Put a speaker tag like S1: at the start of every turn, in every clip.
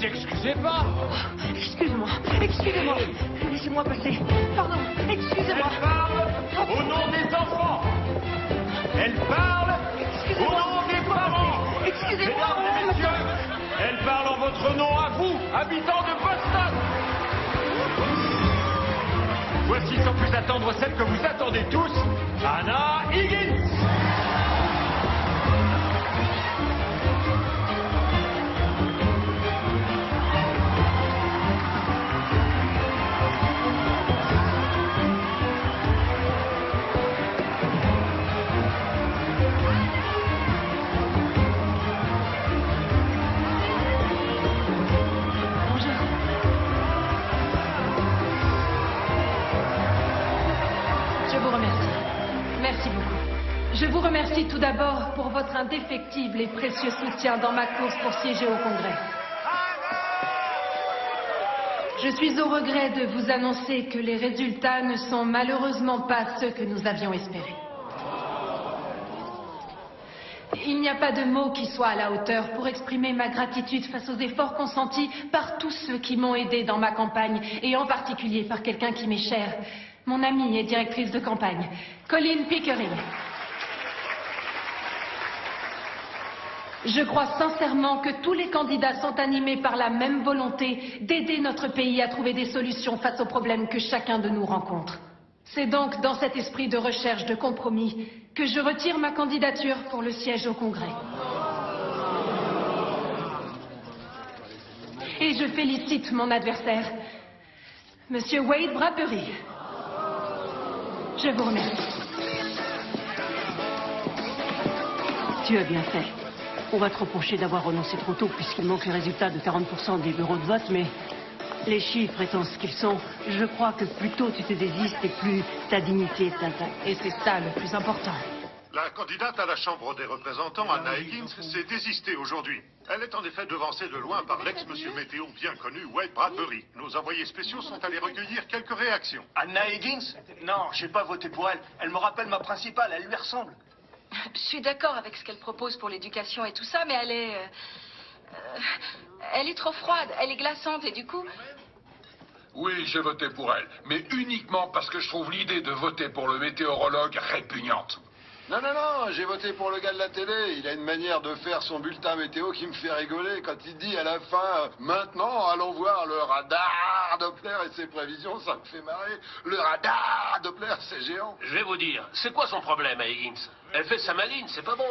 S1: vous excusez pas.
S2: Excusez-moi, excusez-moi. Laissez-moi passer. Pardon, excusez-moi.
S1: Elle parle au nom des enfants. Elle parle au nom des parents.
S2: Excusez-moi,
S1: Mesdames et messieurs, elle parle en votre nom à vous, habitants de Boston. Voici sans plus attendre celle que vous attendez tous, Hannah Higgins.
S3: Je vous remercie tout d'abord pour votre indéfectible et précieux soutien dans ma course pour siéger au Congrès. Je suis au regret de vous annoncer que les résultats ne sont malheureusement pas ceux que nous avions espérés. Il n'y a pas de mots qui soient à la hauteur pour exprimer ma gratitude face aux efforts consentis par tous ceux qui m'ont aidé dans ma campagne, et en particulier par quelqu'un qui m'est cher, mon amie et directrice de campagne, Colleen Pickering. Je crois sincèrement que tous les candidats sont animés par la même volonté d'aider notre pays à trouver des solutions face aux problèmes que chacun de nous rencontre. C'est donc dans cet esprit de recherche de compromis que je retire ma candidature pour le siège au Congrès. Et je félicite mon adversaire, Monsieur Wade Bradbury. Je vous remercie.
S2: Tu as bien fait. On va te reprocher d'avoir renoncé trop tôt puisqu'il manque le résultat de 40% des bureaux de vote, mais les chiffres étant ce qu'ils sont, je crois que plus tôt tu te désistes et plus ta dignité est intacte.
S3: Et c'est ça le plus important.
S4: La candidate à la Chambre des représentants, Hannah Higgins, s'est désistée aujourd'hui. Elle est en effet devancée de loin par l'ex-monsieur météo bien connu, Wade Bradbury. Nos envoyés spéciaux sont allés recueillir quelques réactions.
S5: Hannah Higgins? Non, j'ai pas voté pour elle. Elle me rappelle ma principale, elle lui ressemble.
S6: Je suis d'accord avec ce qu'elle propose pour l'éducation et tout ça, mais elle est trop froide, elle est glaçante et du coup...
S7: Oui, j'ai voté pour elle, mais uniquement parce que je trouve l'idée de voter pour le météorologue répugnante.
S8: Non, non, non, j'ai voté pour le gars de la télé. Il a une manière de faire son bulletin météo qui me fait rigoler. Quand il dit à la fin, maintenant, allons voir le radar Doppler et ses prévisions, ça me fait marrer. Le radar Doppler, c'est géant.
S9: Je vais vous dire, c'est quoi son problème à Higgins? Elle fait sa maline, c'est pas bon.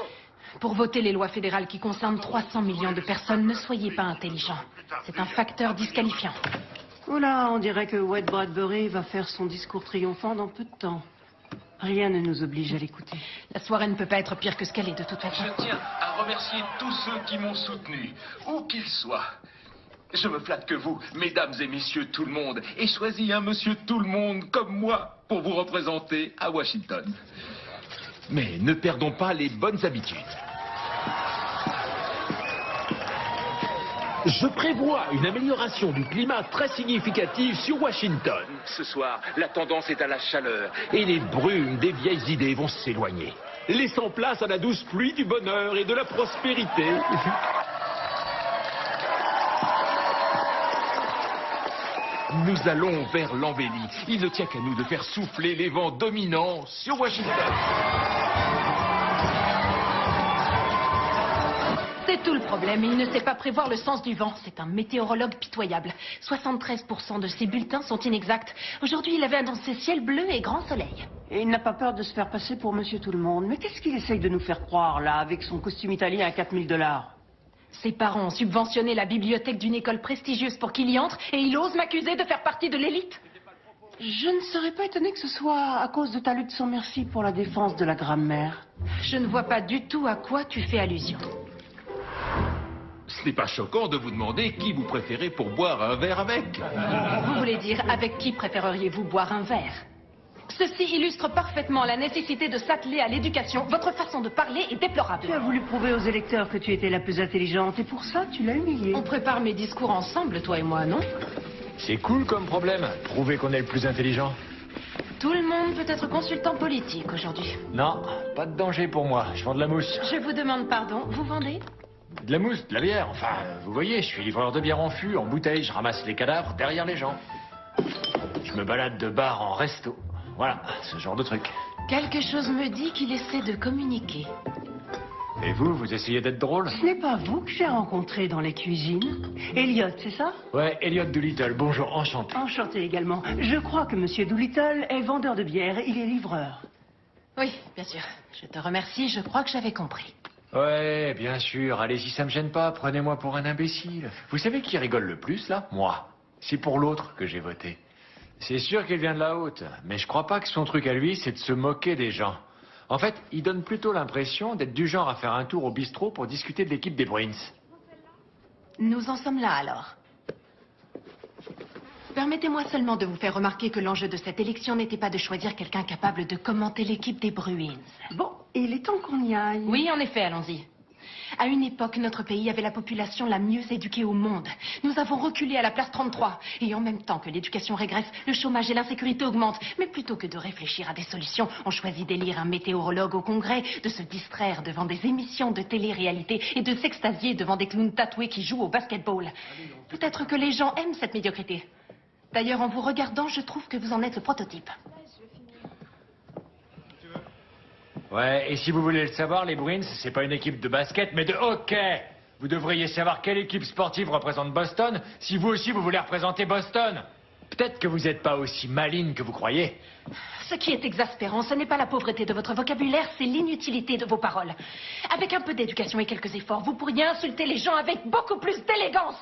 S3: Pour voter les lois fédérales qui concernent 300 millions de personnes, ne soyez pas intelligent. C'est un facteur disqualifiant.
S2: Oula, on dirait que Wade Bradbury va faire son discours triomphant dans peu de temps. Rien ne nous oblige à l'écouter.
S3: La soirée ne peut pas être pire que ce qu'elle est de toute façon.
S7: Je tiens à remercier tous ceux qui m'ont soutenu, où qu'ils soient. Je me flatte que vous, mesdames et messieurs tout le monde, ayez choisi un monsieur tout le monde comme moi pour vous représenter à Washington.
S10: Mais ne perdons pas les bonnes habitudes. Je prévois une amélioration du climat très significative sur Washington. Ce soir, la tendance est à la chaleur et les brumes des vieilles idées vont s'éloigner, laissant place à la douce pluie du bonheur et de la prospérité. Nous allons vers l'embellie. Il ne tient qu'à nous de faire souffler les vents dominants sur Washington.
S3: C'est tout le problème. Il ne sait pas prévoir le sens du vent. C'est un météorologue pitoyable. 73% de ses bulletins sont inexacts. Aujourd'hui, il avait annoncé ciel bleu et grand soleil.
S2: Et il n'a pas peur de se faire passer pour monsieur tout le monde. Mais qu'est-ce qu'il essaye de nous faire croire, là, avec son costume italien à 4000 $?
S3: Ses parents ont subventionné la bibliothèque d'une école prestigieuse pour qu'il y entre et il ose m'accuser de faire partie de l'élite.
S2: Je ne serais pas étonné que ce soit à cause de ta lutte sans merci pour la défense de la grammaire.
S3: Je ne vois pas du tout à quoi tu fais allusion.
S10: Ce n'est pas choquant de vous demander qui vous préférez pour boire un verre avec.
S3: Vous voulez dire avec qui préféreriez-vous boire un verre? Ceci illustre parfaitement la nécessité de s'atteler à l'éducation. Votre façon de parler est déplorable.
S2: Tu as voulu prouver aux électeurs que tu étais la plus intelligente et pour ça, tu l'as humiliée.
S3: On prépare mes discours ensemble, toi et moi, non?
S1: C'est cool comme problème, prouver qu'on est le plus intelligent.
S3: Tout le monde peut être consultant politique aujourd'hui.
S1: Non, pas de danger pour moi, je vends de la mousse.
S3: Je vous demande pardon, vous vendez?
S11: De la mousse, de la bière, enfin, vous voyez, je suis livreur de bière en fût, en bouteille, je ramasse les cadavres derrière les gens. Je me balade de bar en resto. Voilà, ce genre de truc.
S3: Quelque chose me dit qu'il essaie de communiquer.
S11: Et vous essayez d'être drôle?
S2: Ce n'est pas vous que j'ai rencontré dans les cuisines. Elliot, c'est ça?
S11: Ouais, Elliot Doolittle, bonjour, enchanté.
S2: Enchanté également. Je crois que Monsieur Doolittle est vendeur de bière, il est livreur.
S3: Oui, bien sûr. Je te remercie, je crois que j'avais compris.
S11: Ouais, bien sûr, allez-y, ça me gêne pas, prenez-moi pour un imbécile. Vous savez qui rigole le plus, là? Moi. C'est pour l'autre que j'ai voté. C'est sûr qu'il vient de la haute, mais je crois pas que son truc à lui, c'est de se moquer des gens. En fait, il donne plutôt l'impression d'être du genre à faire un tour au bistrot pour discuter de l'équipe des Bruins.
S3: Nous en sommes là, alors. Permettez-moi seulement de vous faire remarquer que l'enjeu de cette élection n'était pas de choisir quelqu'un capable de commenter l'équipe des Bruins.
S2: Bon, il est temps qu'on y aille.
S3: Oui, en effet, allons-y. À une époque, notre pays avait la population la mieux éduquée au monde. Nous avons reculé à la place 33. Et en même temps que l'éducation régresse, le chômage et l'insécurité augmentent. Mais plutôt que de réfléchir à des solutions, on choisit d'élire un météorologue au Congrès, de se distraire devant des émissions de télé-réalité et de s'extasier devant des clowns tatoués qui jouent au basketball. Peut-être que les gens aiment cette médiocrité. D'ailleurs, en vous regardant, je trouve que vous en êtes le prototype.
S11: Ouais, et si vous voulez le savoir, les Bruins, c'est pas une équipe de basket, mais de hockey. Vous devriez savoir quelle équipe sportive représente Boston, si vous aussi vous voulez représenter Boston. Peut-être que vous n'êtes pas aussi maligne que vous croyez.
S3: Ce qui est exaspérant, ce n'est pas la pauvreté de votre vocabulaire, c'est l'inutilité de vos paroles. Avec un peu d'éducation et quelques efforts, vous pourriez insulter les gens avec beaucoup plus d'élégance.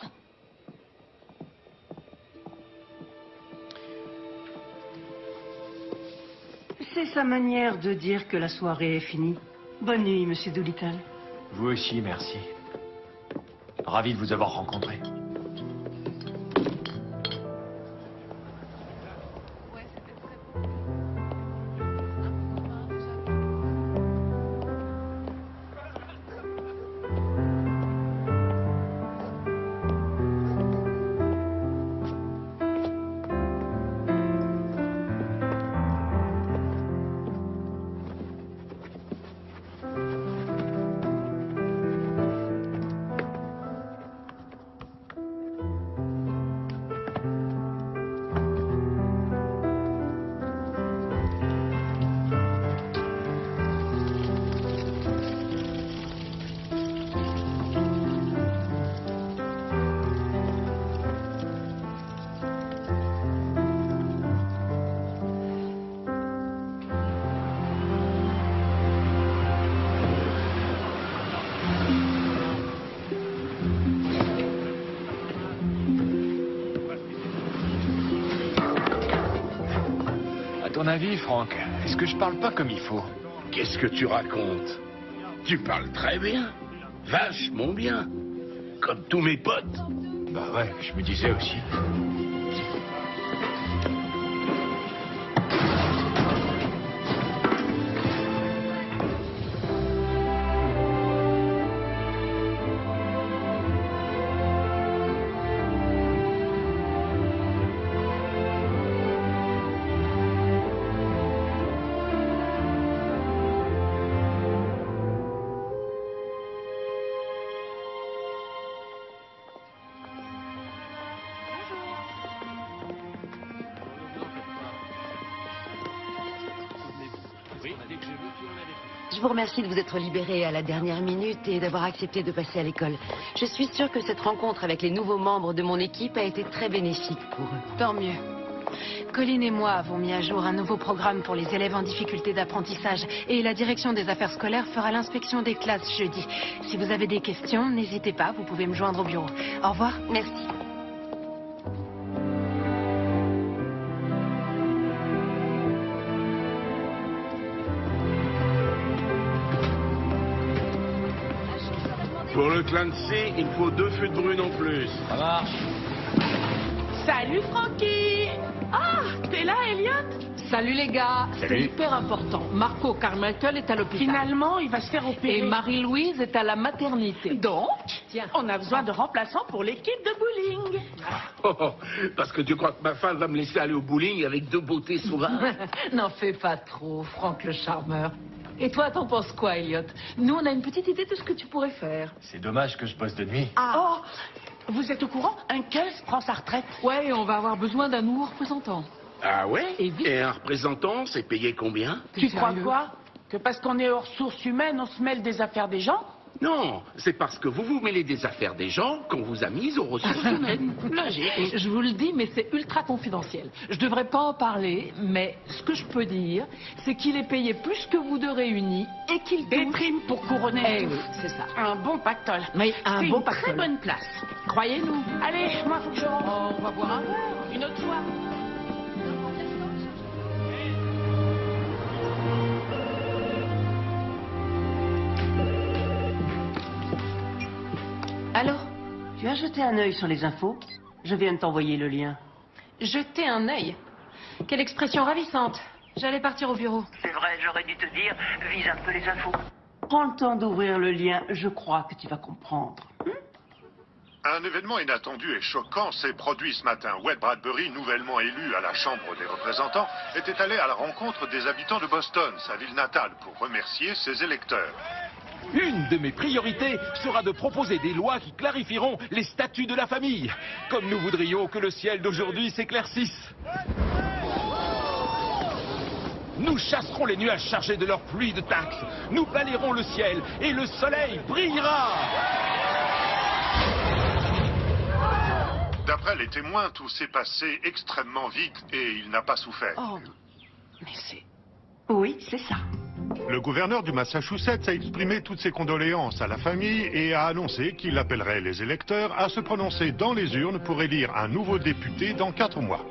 S2: C'est sa manière de dire que la soirée est finie. Bonne nuit, Monsieur Doolittle.
S11: Vous aussi, merci. Ravi de vous avoir rencontré. À ton avis, Franck, est-ce que je parle pas comme il faut?
S12: Qu'est-ce que tu racontes? Tu parles très bien. Vachement bien. Comme tous mes potes.
S11: Bah ouais, je me disais aussi.
S13: Je vous remercie de vous être libéré à la dernière minute et d'avoir accepté de passer à l'école. Je suis sûre que cette rencontre avec les nouveaux membres de mon équipe a été très bénéfique pour eux.
S3: Tant mieux. Colin et moi avons mis à jour un nouveau programme pour les élèves en difficulté d'apprentissage et la direction des affaires scolaires fera l'inspection des classes jeudi. Si vous avez des questions, n'hésitez pas, vous pouvez me joindre au bureau. Au revoir.
S13: Merci.
S12: Pour le clan de C, il faut 2 feux de brune en plus.
S11: Ça marche.
S14: Salut Francky. Ah, t'es là, Elliot?
S3: Salut les gars.
S11: Salut.
S14: C'est hyper important. Marco Carmichael est à l'hôpital. Finalement, il va se faire opérer. Et Marie-Louise est à la maternité. Donc, on a besoin de remplaçants pour l'équipe de bowling.
S12: Oh, parce que tu crois que ma femme va me laisser aller au bowling avec 2 beautés sauvages?
S14: N'en fais pas trop, Franck le charmeur. Et toi, t'en penses quoi, Elliot? Nous, on a une petite idée de ce que tu pourrais faire.
S11: C'est dommage que je bosse de nuit.
S14: Ah. Oh, vous êtes au courant? Un Kels prend sa retraite. Ouais, et on va avoir besoin d'un nouveau représentant.
S12: Ah ouais? Et un représentant, c'est payé combien?
S14: Tu crois quoi? Que parce qu'on est aux ressources humaines, on se mêle des affaires des gens?
S12: Non, c'est parce que vous vous mêlez des affaires des gens qu'on vous a mis aux ressources humaines. Logique.
S14: Je vous le dis, mais c'est ultra confidentiel. Je devrais pas en parler, mais ce que je peux dire, c'est qu'il est payé plus que vous deux réunis et qu'il
S15: Des primes pour couronner.
S14: Oui, c'est ça.
S15: Un bon pactole.
S14: Oui, un
S15: C'est
S14: bon
S15: une
S14: pactole.
S15: très bonne place.
S14: Croyez-nous.
S15: Allez, moi, faut que je rentre.
S14: On va boire un verre, une autre fois.
S2: Alors, tu as jeté un œil sur les infos? Je viens de t'envoyer le lien.
S3: Jeter un œil. Quelle expression ravissante. J'allais partir au bureau.
S2: C'est vrai, j'aurais dû te dire, vise un peu les infos. Prends le temps d'ouvrir le lien, je crois que tu vas comprendre.
S4: Un événement inattendu et choquant s'est produit ce matin. Wade Bradbury, nouvellement élu à la Chambre des représentants, était allé à la rencontre des habitants de Boston, sa ville natale, pour remercier ses électeurs.
S10: Une de mes priorités sera de proposer des lois qui clarifieront les statuts de la famille, comme nous voudrions que le ciel d'aujourd'hui s'éclaircisse. Nous chasserons les nuages chargés de leur pluie de taxes, nous balayerons le ciel et le soleil brillera.
S4: D'après les témoins, tout s'est passé extrêmement vite et il n'a pas souffert.
S2: Oh, mais c'est... Oui, c'est ça.
S4: Le gouverneur du Massachusetts a exprimé toutes ses condoléances à la famille et a annoncé qu'il appellerait les électeurs à se prononcer dans les urnes pour élire un nouveau député dans 4 mois.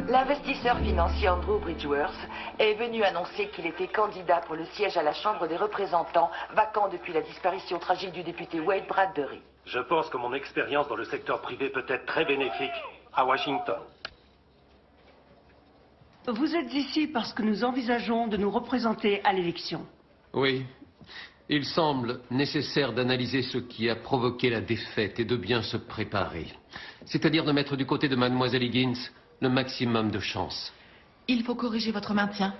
S16: L'investisseur financier Andrew Bridgeworth est venu annoncer qu'il était candidat pour le siège à la Chambre des représentants, vacant depuis la disparition tragique du député Wade Bradbury.
S9: Je pense que mon expérience dans le secteur privé peut être très bénéfique à Washington.
S2: Vous êtes ici parce que nous envisageons de nous représenter à l'élection.
S17: Oui. Il semble nécessaire d'analyser ce qui a provoqué la défaite et de bien se préparer. C'est-à-dire de mettre du côté de Mademoiselle Higgins le maximum de chance.
S18: Il faut corriger votre maintien.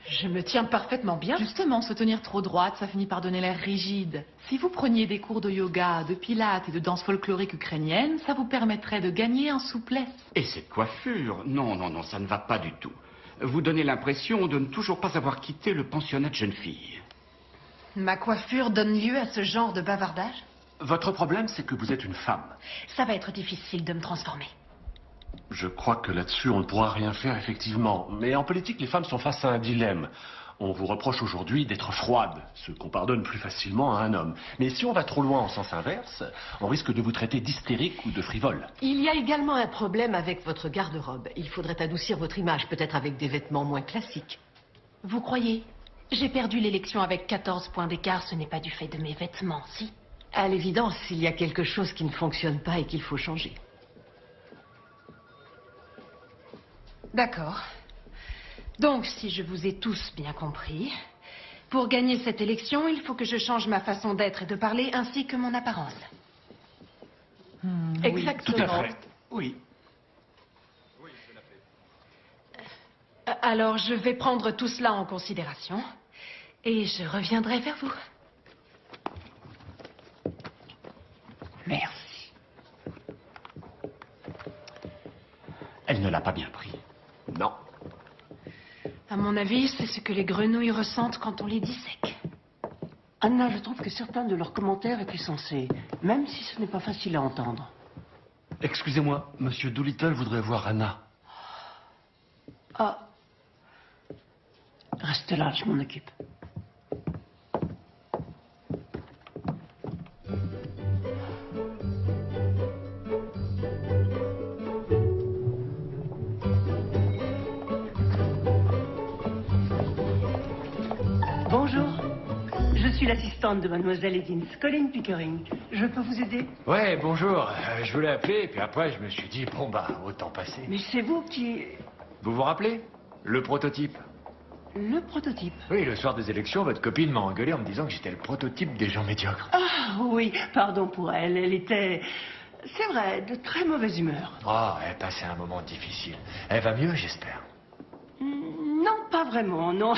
S3: Je me tiens parfaitement bien.
S18: Justement, se tenir trop droite, ça finit par donner l'air rigide. Si vous preniez des cours de yoga, de pilates et de danse folklorique ukrainienne, ça vous permettrait de gagner en souplesse.
S19: Et cette coiffure? Non, non, non, ça ne va pas du tout. Vous donnez l'impression de ne toujours pas avoir quitté le pensionnat de jeunes filles.
S3: Ma coiffure donne lieu à ce genre de bavardage?
S20: Votre problème, c'est que vous êtes une femme.
S3: Ça va être difficile de me transformer.
S20: Je crois que là-dessus, on ne pourra rien faire, effectivement. Mais en politique, les femmes sont face à un dilemme. On vous reproche aujourd'hui d'être froide, ce qu'on pardonne plus facilement à un homme. Mais si on va trop loin en sens inverse, on risque de vous traiter d'hystérique ou de frivole.
S21: Il y a également un problème avec votre garde-robe. Il faudrait adoucir votre image, peut-être avec des vêtements moins classiques.
S3: Vous croyez? J'ai perdu l'élection avec 14 points d'écart, ce n'est pas du fait de mes vêtements, si?
S21: À l'évidence, il y a quelque chose qui ne fonctionne pas et qu'il faut changer.
S3: D'accord. Donc, si je vous ai tous bien compris, pour gagner cette élection, il faut que je change ma façon d'être et de parler, ainsi que mon apparence.
S21: Exactement.
S20: Tout à fait. Oui.
S3: Alors, je vais prendre tout cela en considération, et je reviendrai vers vous.
S19: Merci. Elle ne l'a pas bien pris.
S20: Non.
S3: À mon avis, c'est ce que les grenouilles ressentent quand on les dissèque.
S2: Anna, je trouve que certains de leurs commentaires étaient sensés, même si ce n'est pas facile à entendre.
S20: Excusez-moi, Monsieur Doolittle voudrait voir Anna.
S2: Ah. Reste là, je m'en occupe. Bonjour. Je suis l'assistante de Mademoiselle Higgins, Colin Pickering. Je peux vous aider?
S11: Ouais, bonjour. Je voulais appeler, puis après je me suis dit, bon bah, autant passer.
S2: Mais c'est vous qui...
S11: Vous vous rappelez? Le prototype.
S2: Le prototype?
S11: Oui, le soir des élections, votre copine m'a engueulé en me disant que j'étais le prototype des gens médiocres.
S2: Ah oui, pardon pour elle. Elle était, c'est vrai, de très mauvaise humeur.
S11: Oh, elle passait un moment difficile. Elle va mieux, j'espère.
S2: Non, pas vraiment, non.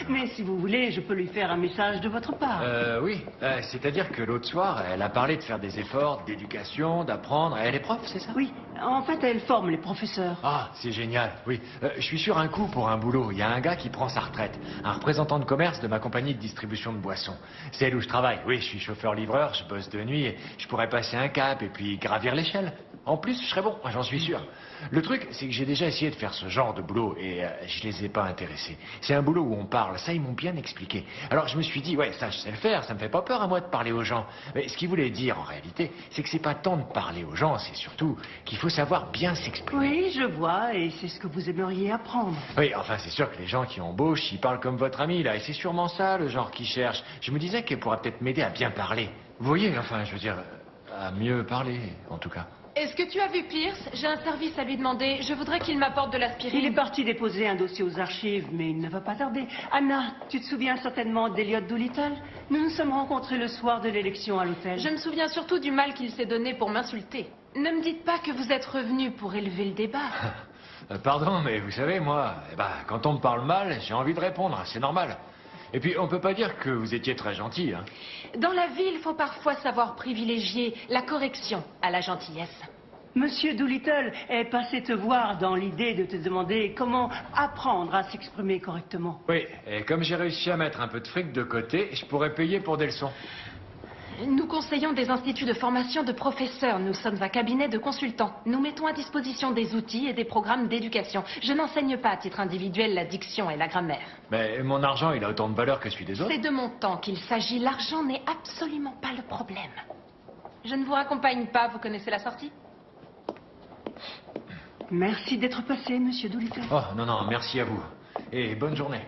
S2: Mais si vous voulez, je peux lui faire un message de votre part.
S11: Oui. C'est-à-dire que l'autre soir, elle a parlé de faire des efforts, d'éducation, d'apprendre. Elle est prof, c'est ça?
S2: Oui, en fait, elle forme les professeurs.
S11: Ah, c'est génial, oui. Je suis sur un coup pour un boulot. Il y a un gars qui prend sa retraite. Un représentant de commerce de ma compagnie de distribution de boissons. C'est elle où je travaille. Oui, je suis chauffeur-livreur, je bosse de nuit. Et je pourrais passer un cap et puis gravir l'échelle. En plus, je serais bon, j'en suis sûr. Le truc, c'est que j'ai déjà essayé de faire ce genre de boulot et je les ai pas intéressés. C'est un boulot où on parle, ça ils m'ont bien expliqué. Alors je me suis dit, ouais, ça je sais le faire, ça me fait pas peur à moi de parler aux gens. Mais ce qu'ils voulaient dire en réalité, c'est que c'est pas tant de parler aux gens, c'est surtout qu'il faut savoir bien s'exprimer.
S2: Oui, je vois, et c'est ce que vous aimeriez apprendre.
S11: Oui, enfin c'est sûr que les gens qui embauchent, ils parlent comme votre ami là, et c'est sûrement ça le genre qu'ils cherchent. Je me disais qu'elle pourrait peut-être m'aider à bien parler. Vous voyez, enfin je veux dire, à mieux parler en tout cas.
S3: Est-ce que tu as vu Pierce? J'ai un service à lui demander. Je voudrais qu'il m'apporte de l'aspirine.
S2: Il est parti déposer un dossier aux archives, mais il ne va pas tarder. Anna, tu te souviens certainement d'Elliot Doolittle? Nous nous sommes rencontrés le soir de l'élection à l'hôtel.
S3: Je me souviens surtout du mal qu'il s'est donné pour m'insulter. Ne me dites pas que vous êtes revenu pour élever le débat.
S11: Pardon, mais vous savez, moi, quand on me parle mal, j'ai envie de répondre, c'est normal. Et puis, on peut pas dire que vous étiez très gentil, hein.
S3: Dans la vie, il faut parfois savoir privilégier la correction à la gentillesse.
S2: Monsieur Doolittle est passé te voir dans l'idée de te demander comment apprendre à s'exprimer correctement.
S11: Oui, et comme j'ai réussi à mettre un peu de fric de côté, je pourrais payer pour des leçons.
S3: Nous conseillons des instituts de formation de professeurs. Nous sommes un cabinet de consultants. Nous mettons à disposition des outils et des programmes d'éducation. Je n'enseigne pas à titre individuel la diction et la grammaire.
S11: Mais mon argent, il a autant de valeur que celui des autres.
S3: C'est de mon temps qu'il s'agit. L'argent n'est absolument pas le problème. Je ne vous raccompagne pas. Vous connaissez la sortie?
S2: Merci d'être passé, monsieur Doolittle.
S11: Oh, non, non, merci à vous. Et bonne journée.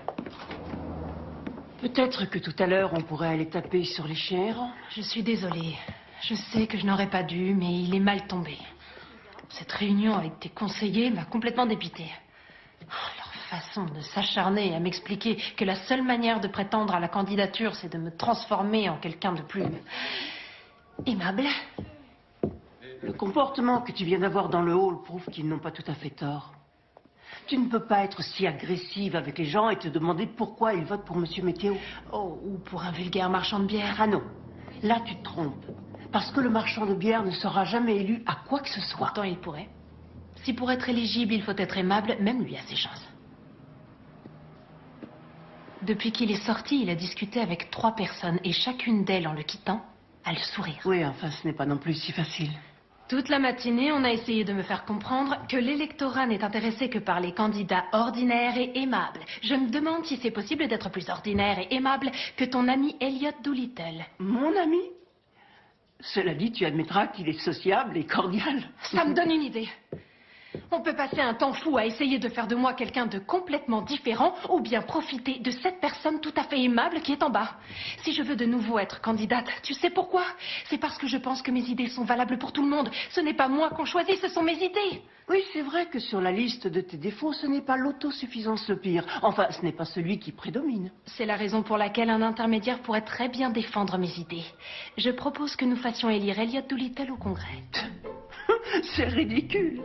S2: Peut-être que tout à l'heure, on pourrait aller taper sur les chairs.
S3: Je suis désolée. Je sais que je n'aurais pas dû, mais il est mal tombé. Cette réunion avec tes conseillers m'a complètement dépitée. Leur façon de s'acharner à m'expliquer que la seule manière de prétendre à la candidature, c'est de me transformer en quelqu'un de plus aimable.
S2: Le comportement que tu viens d'avoir dans le hall prouve qu'ils n'ont pas tout à fait tort. Tu ne peux pas être si agressive avec les gens et te demander pourquoi ils votent pour Monsieur Météo.
S3: Oh, ou pour un vulgaire marchand de bière.
S2: Ah non, là tu te trompes. Parce que le marchand de bière ne sera jamais élu à quoi que ce soit.
S3: Pourtant il pourrait. Si pour être éligible il faut être aimable, même lui a ses chances. Depuis qu'il est sorti, il a discuté avec 3 personnes et chacune d'elles, en le quittant, a le sourire.
S2: Oui, enfin ce n'est pas non plus si facile.
S3: Toute la matinée, on a essayé de me faire comprendre que l'électorat n'est intéressé que par les candidats ordinaires et aimables. Je me demande si c'est possible d'être plus ordinaire et aimable que ton ami Elliot Doolittle.
S2: Mon ami? Cela dit, tu admettras qu'il est sociable et cordial.
S3: Ça me donne une idée. On peut passer un temps fou à essayer de faire de moi quelqu'un de complètement différent ou bien profiter de cette personne tout à fait aimable qui est en bas. Si je veux de nouveau être candidate, tu sais pourquoi? C'est parce que je pense que mes idées sont valables pour tout le monde. Ce n'est pas moi qu'on choisit, ce sont mes idées.
S2: Oui, c'est vrai que sur la liste de tes défauts, ce n'est pas l'autosuffisance le pire. Enfin, ce n'est pas celui qui prédomine.
S3: C'est la raison pour laquelle un intermédiaire pourrait très bien défendre mes idées. Je propose que nous fassions élire Elliot Doolittle au Congrès.
S2: C'est ridicule.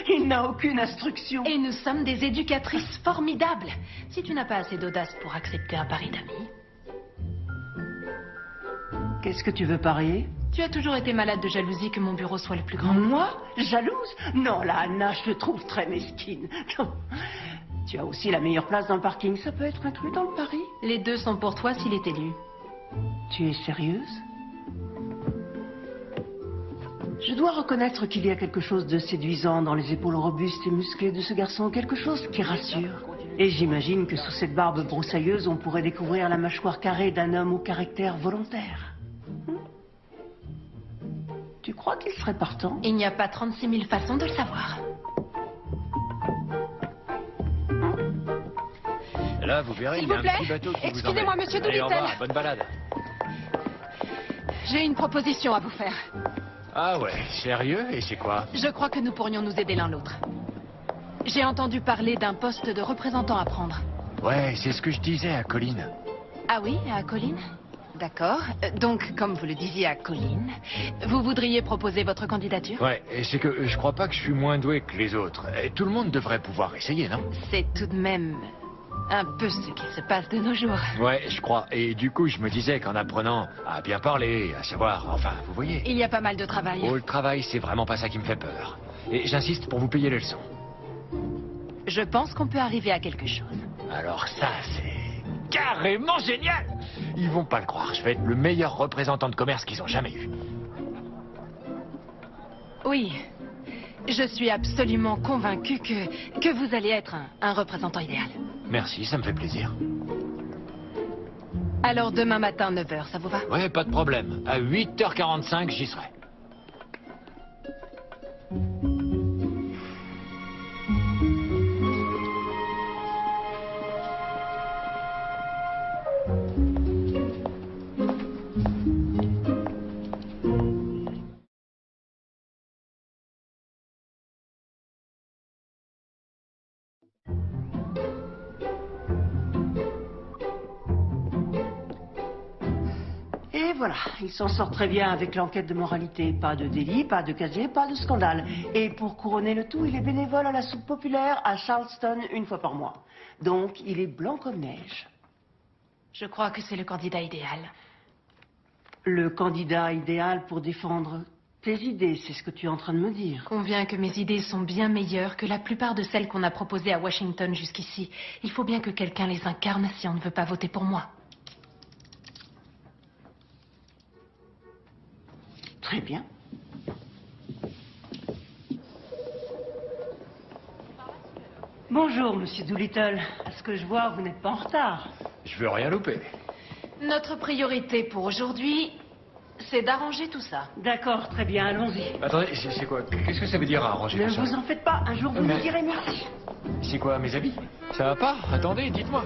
S2: Il n'a aucune instruction.
S3: Et nous sommes des éducatrices formidables. Si tu n'as pas assez d'audace pour accepter un pari d'amis.
S2: Qu'est-ce que tu veux parier?
S3: Tu as toujours été malade de jalousie que mon bureau soit le plus grand.
S2: Moi? Jalouse? Non, là, Anna, je te trouve très mesquine. Non. Tu as aussi la meilleure place dans le parking. Ça peut être inclus dans le pari?
S3: Les 2 sont pour toi s'il est élu.
S2: Tu es sérieuse? Je dois reconnaître qu'il y a quelque chose de séduisant dans les épaules robustes et musclées de ce garçon, quelque chose qui rassure. Et j'imagine que sous cette barbe broussailleuse, on pourrait découvrir la mâchoire carrée d'un homme au caractère volontaire. Tu crois qu'il serait partant?
S3: Il n'y a pas 36 000 façons de le savoir.
S11: Là, vous verrez, il y a un petit bateau qui vous emmène.
S3: Excusez-moi, monsieur
S11: Allez, au
S3: Doolittle.
S11: revoir, bonne balade.
S3: J'ai une proposition à vous faire.
S11: Ah ouais, sérieux? Et c'est quoi?
S3: Je crois que nous pourrions nous aider l'un l'autre. J'ai entendu parler d'un poste de représentant à prendre.
S11: Ouais, c'est ce que je disais à Colline.
S3: Ah oui, à Colline? D'accord. Donc, comme vous le disiez à Colleen, vous voudriez proposer votre candidature?
S11: Ouais, et c'est que je crois pas que je suis moins doué que les autres. Et tout le monde devrait pouvoir essayer, non?
S3: C'est tout de même un peu ce qui se passe de nos jours.
S11: Ouais, je crois. Et du coup, je me disais qu'en apprenant à bien parler, à savoir, enfin, vous voyez.
S3: Il y a pas mal de travail.
S11: Oh, le travail, c'est vraiment pas ça qui me fait peur. Et j'insiste pour vous payer les leçons.
S3: Je pense qu'on peut arriver à quelque chose.
S11: Alors ça, c'est carrément génial! Ils vont pas le croire, je vais être le meilleur représentant de commerce qu'ils ont jamais eu.
S3: Oui, je suis absolument convaincu que vous allez être un représentant idéal.
S11: Merci, ça me fait plaisir.
S3: Alors demain matin, 9h, ça vous va?
S11: Ouais, pas de problème. À 8h45, j'y serai.
S2: Et voilà, il s'en sort très bien avec l'enquête de moralité. Pas de délit, pas de casier, pas de scandale. Et pour couronner le tout, il est bénévole à la soupe populaire à Charleston une fois par mois. Donc, il est blanc comme neige.
S3: Je crois que c'est le candidat idéal.
S2: Le candidat idéal pour défendre tes idées, c'est ce que tu es en train de me dire.
S3: Conviens que mes idées sont bien meilleures que la plupart de celles qu'on a proposées à Washington jusqu'ici. Il faut bien que quelqu'un les incarne si on ne veut pas voter pour moi.
S2: Très bien. Bonjour, Monsieur Doolittle. À ce que je vois, vous n'êtes pas en retard.
S11: Je veux rien louper.
S3: Notre priorité pour aujourd'hui, c'est d'arranger tout ça.
S2: D'accord, très bien, allons-y.
S11: Attendez, c'est quoi? Qu'est-ce que ça veut dire arranger
S2: Ne
S11: tout ça?
S2: vous en faites pas, un jour vous me direz merci.
S11: C'est quoi, mes habits? Ça va pas? Attendez, dites-moi.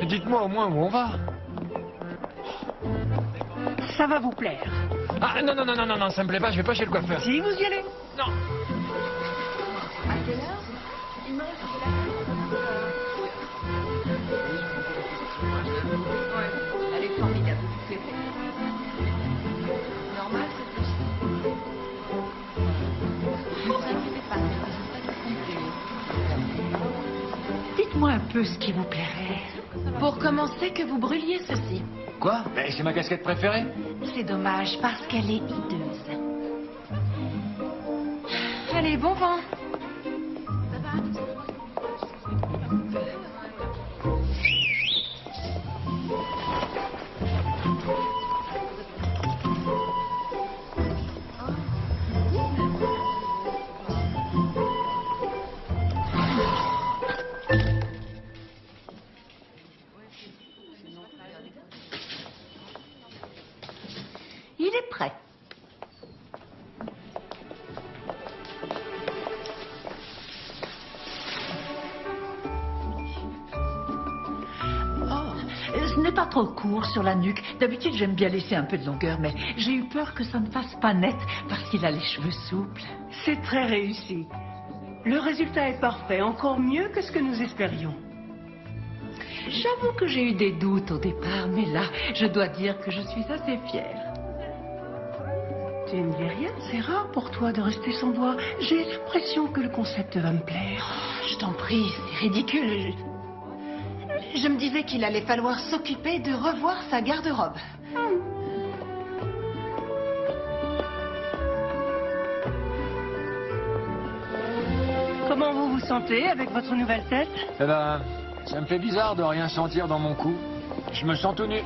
S11: Dites-moi au moins où on va.
S2: Ça va vous plaire.
S11: Ah non, non, non, non, non, non, ça me plaît pas, je vais pas chez le coiffeur.
S2: Si, vous y allez.
S11: Non.
S3: À quelle heure? Il me reste de la... Elle est formidable, c'est vrai. Normal,
S2: Dites-moi un peu ce qui vous plairait.
S3: Pour commencer, que vous brûliez ceci.
S11: Quoi? Mais c'est ma casquette préférée.
S3: C'est dommage, parce qu'elle est hideuse. Allez, bon vent.
S2: Il est prêt.
S5: Ce n'est pas trop court sur la nuque. D'habitude, j'aime bien laisser un peu de longueur, mais j'ai eu peur que ça ne fasse pas net parce qu'il a les cheveux souples.
S2: C'est très réussi. Le résultat est parfait, encore mieux que ce que nous espérions.
S5: J'avoue que j'ai eu des doutes au départ, mais là, je dois dire que je suis assez fière.
S2: Tu ne dis rien, c'est rare pour toi de rester sans voix. J'ai l'impression que le concept va me plaire.
S3: Je t'en prie, c'est ridicule. Je me disais qu'il allait falloir s'occuper de revoir sa garde-robe.
S2: Comment vous vous sentez avec votre nouvelle tête?
S11: Eh ben, ça me fait bizarre de rien sentir dans mon cou. Je me sens tout nu.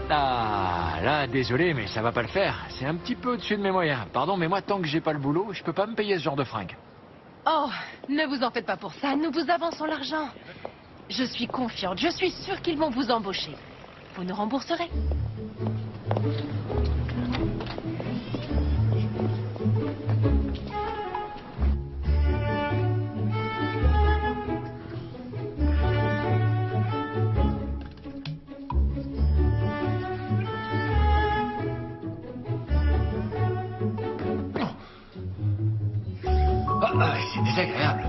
S11: Ah, là, désolé, mais ça va pas le faire. C'est un petit peu au-dessus de mes moyens. Pardon, mais moi, tant que j'ai pas le boulot, je peux pas me payer ce genre de fringues.
S3: Oh, ne vous en faites pas pour ça, nous vous avançons l'argent. Je suis confiante, je suis sûre qu'ils vont vous embaucher. Vous nous rembourserez.
S11: Ah, c'est désagréable.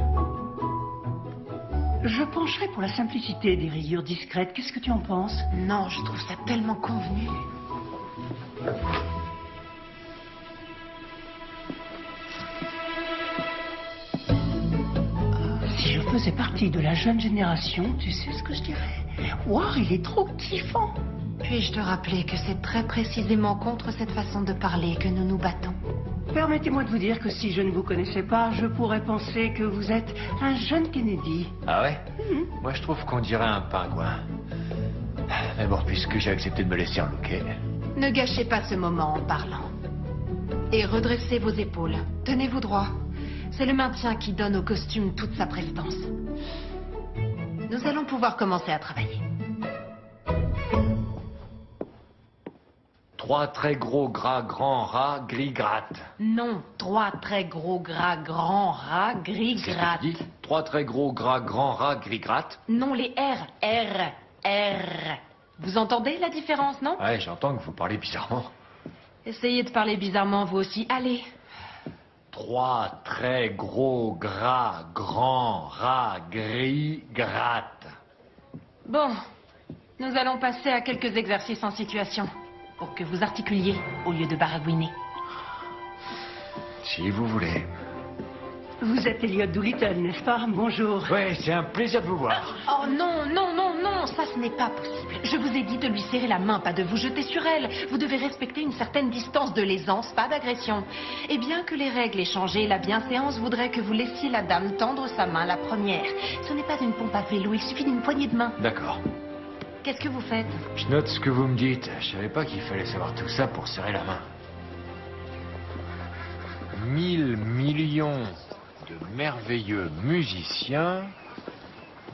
S2: Je pencherai pour la simplicité des rayures discrètes. Qu'est-ce que tu en penses?
S21: Non, je trouve ça tellement convenu.
S2: Si je faisais partie de la jeune génération, tu sais ce que je dirais? Wow, il est trop kiffant.
S21: Puis-je te rappeler que c'est très précisément contre cette façon de parler que nous nous battons?
S2: Permettez-moi de vous dire que si je ne vous connaissais pas, je pourrais penser que vous êtes un jeune Kennedy.
S11: Ah ouais? Moi, je trouve qu'on dirait un pingouin. Mais bon, puisque j'ai accepté de me laisser relooker...
S21: Ne gâchez pas ce moment en parlant. Et redressez vos épaules. Tenez-vous droit. C'est le maintien qui donne au costume toute sa prestance. Nous allons pouvoir commencer à travailler.
S11: 3 très gros gras grands rats gris gratte.
S21: Non, 3 très gros gras grands rats gris gratte.
S11: 3 très gros gras grands rats gris gratte.
S21: Non, les R. R. R. Vous entendez la différence, non?
S11: Ouais, j'entends que vous parlez bizarrement.
S21: Essayez de parler bizarrement, vous aussi. Allez.
S11: 3 très gros gras grands rats gris gratte.
S21: Bon, nous allons passer à quelques exercices en situation. Pour que vous articuliez au lieu de baragouiner.
S11: Si vous voulez.
S2: Vous êtes Elliot Doolittle, n'est-ce pas? Bonjour.
S11: Ouais, c'est un plaisir de vous voir.
S21: Oh non, non, non, non, ça ce n'est pas possible. Je vous ai dit de lui serrer la main, pas de vous jeter sur elle. Vous devez respecter une certaine distance de l'aisance, pas d'agression. Et bien que les règles aient changé, la bienséance voudrait que vous laissiez la dame tendre sa main la première. Ce n'est pas une pompe à vélo, il suffit d'une poignée de main.
S11: D'accord.
S21: Qu'est-ce que vous faites?
S11: Je note ce que vous me dites. Je savais pas qu'il fallait savoir tout ça pour serrer la main. 1000 millions de merveilleux musiciens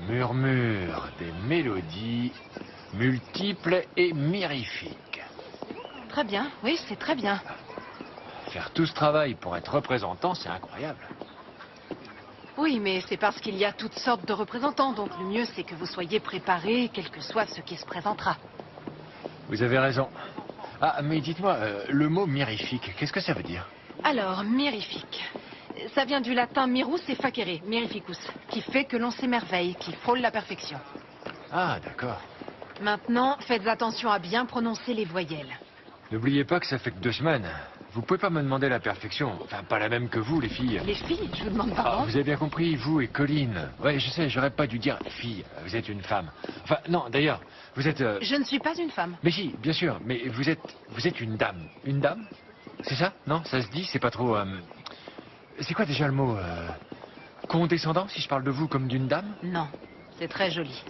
S11: murmurent des mélodies multiples et mirifiques.
S21: Très bien, oui, c'est très bien.
S11: Faire tout ce travail pour être représentant, c'est incroyable.
S21: Oui, mais c'est parce qu'il y a toutes sortes de représentants, donc le mieux c'est que vous soyez préparés, quel que soit ce qui se présentera.
S11: Vous avez raison. Ah, mais dites-moi, le mot mirifique, qu'est-ce que ça veut dire?
S21: Alors, mirifique. Ça vient du latin mirus et facere, mirificus, qui fait que l'on s'émerveille, qui frôle la perfection.
S11: Ah, d'accord.
S21: Maintenant, faites attention à bien prononcer les voyelles.
S11: N'oubliez pas que ça fait que 2 semaines. Vous pouvez pas me demander la perfection. Enfin, pas la même que vous, les filles.
S21: Les filles? Je vous demande pardon.
S11: Ah, vous avez bien compris, vous et Colleen. Ouais, je sais, j'aurais pas dû dire fille. Vous êtes une femme. Enfin, non, d'ailleurs, vous êtes...
S21: Je ne suis pas une femme.
S11: Mais si, bien sûr, mais vous êtes une dame. Une dame? C'est ça? Non, ça se dit, c'est pas trop... C'est quoi déjà le mot condescendant, si je parle de vous comme d'une dame?
S21: Non, c'est très joli.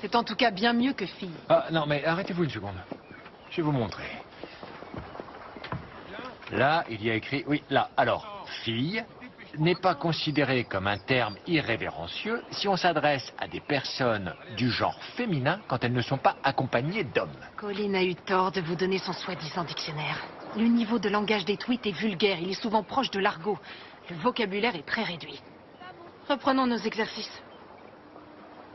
S21: C'est en tout cas bien mieux que fille.
S11: Ah, non, mais arrêtez-vous une seconde. Je vais vous montrer. Là, il y a écrit... Oui, là. Alors, fille n'est pas considérée comme un terme irrévérencieux si on s'adresse à des personnes du genre féminin quand elles ne sont pas accompagnées d'hommes.
S21: Colleen a eu tort de vous donner son soi-disant dictionnaire. Le niveau de langage des tweets est vulgaire, il est souvent proche de l'argot. Le vocabulaire est très réduit. Reprenons nos exercices.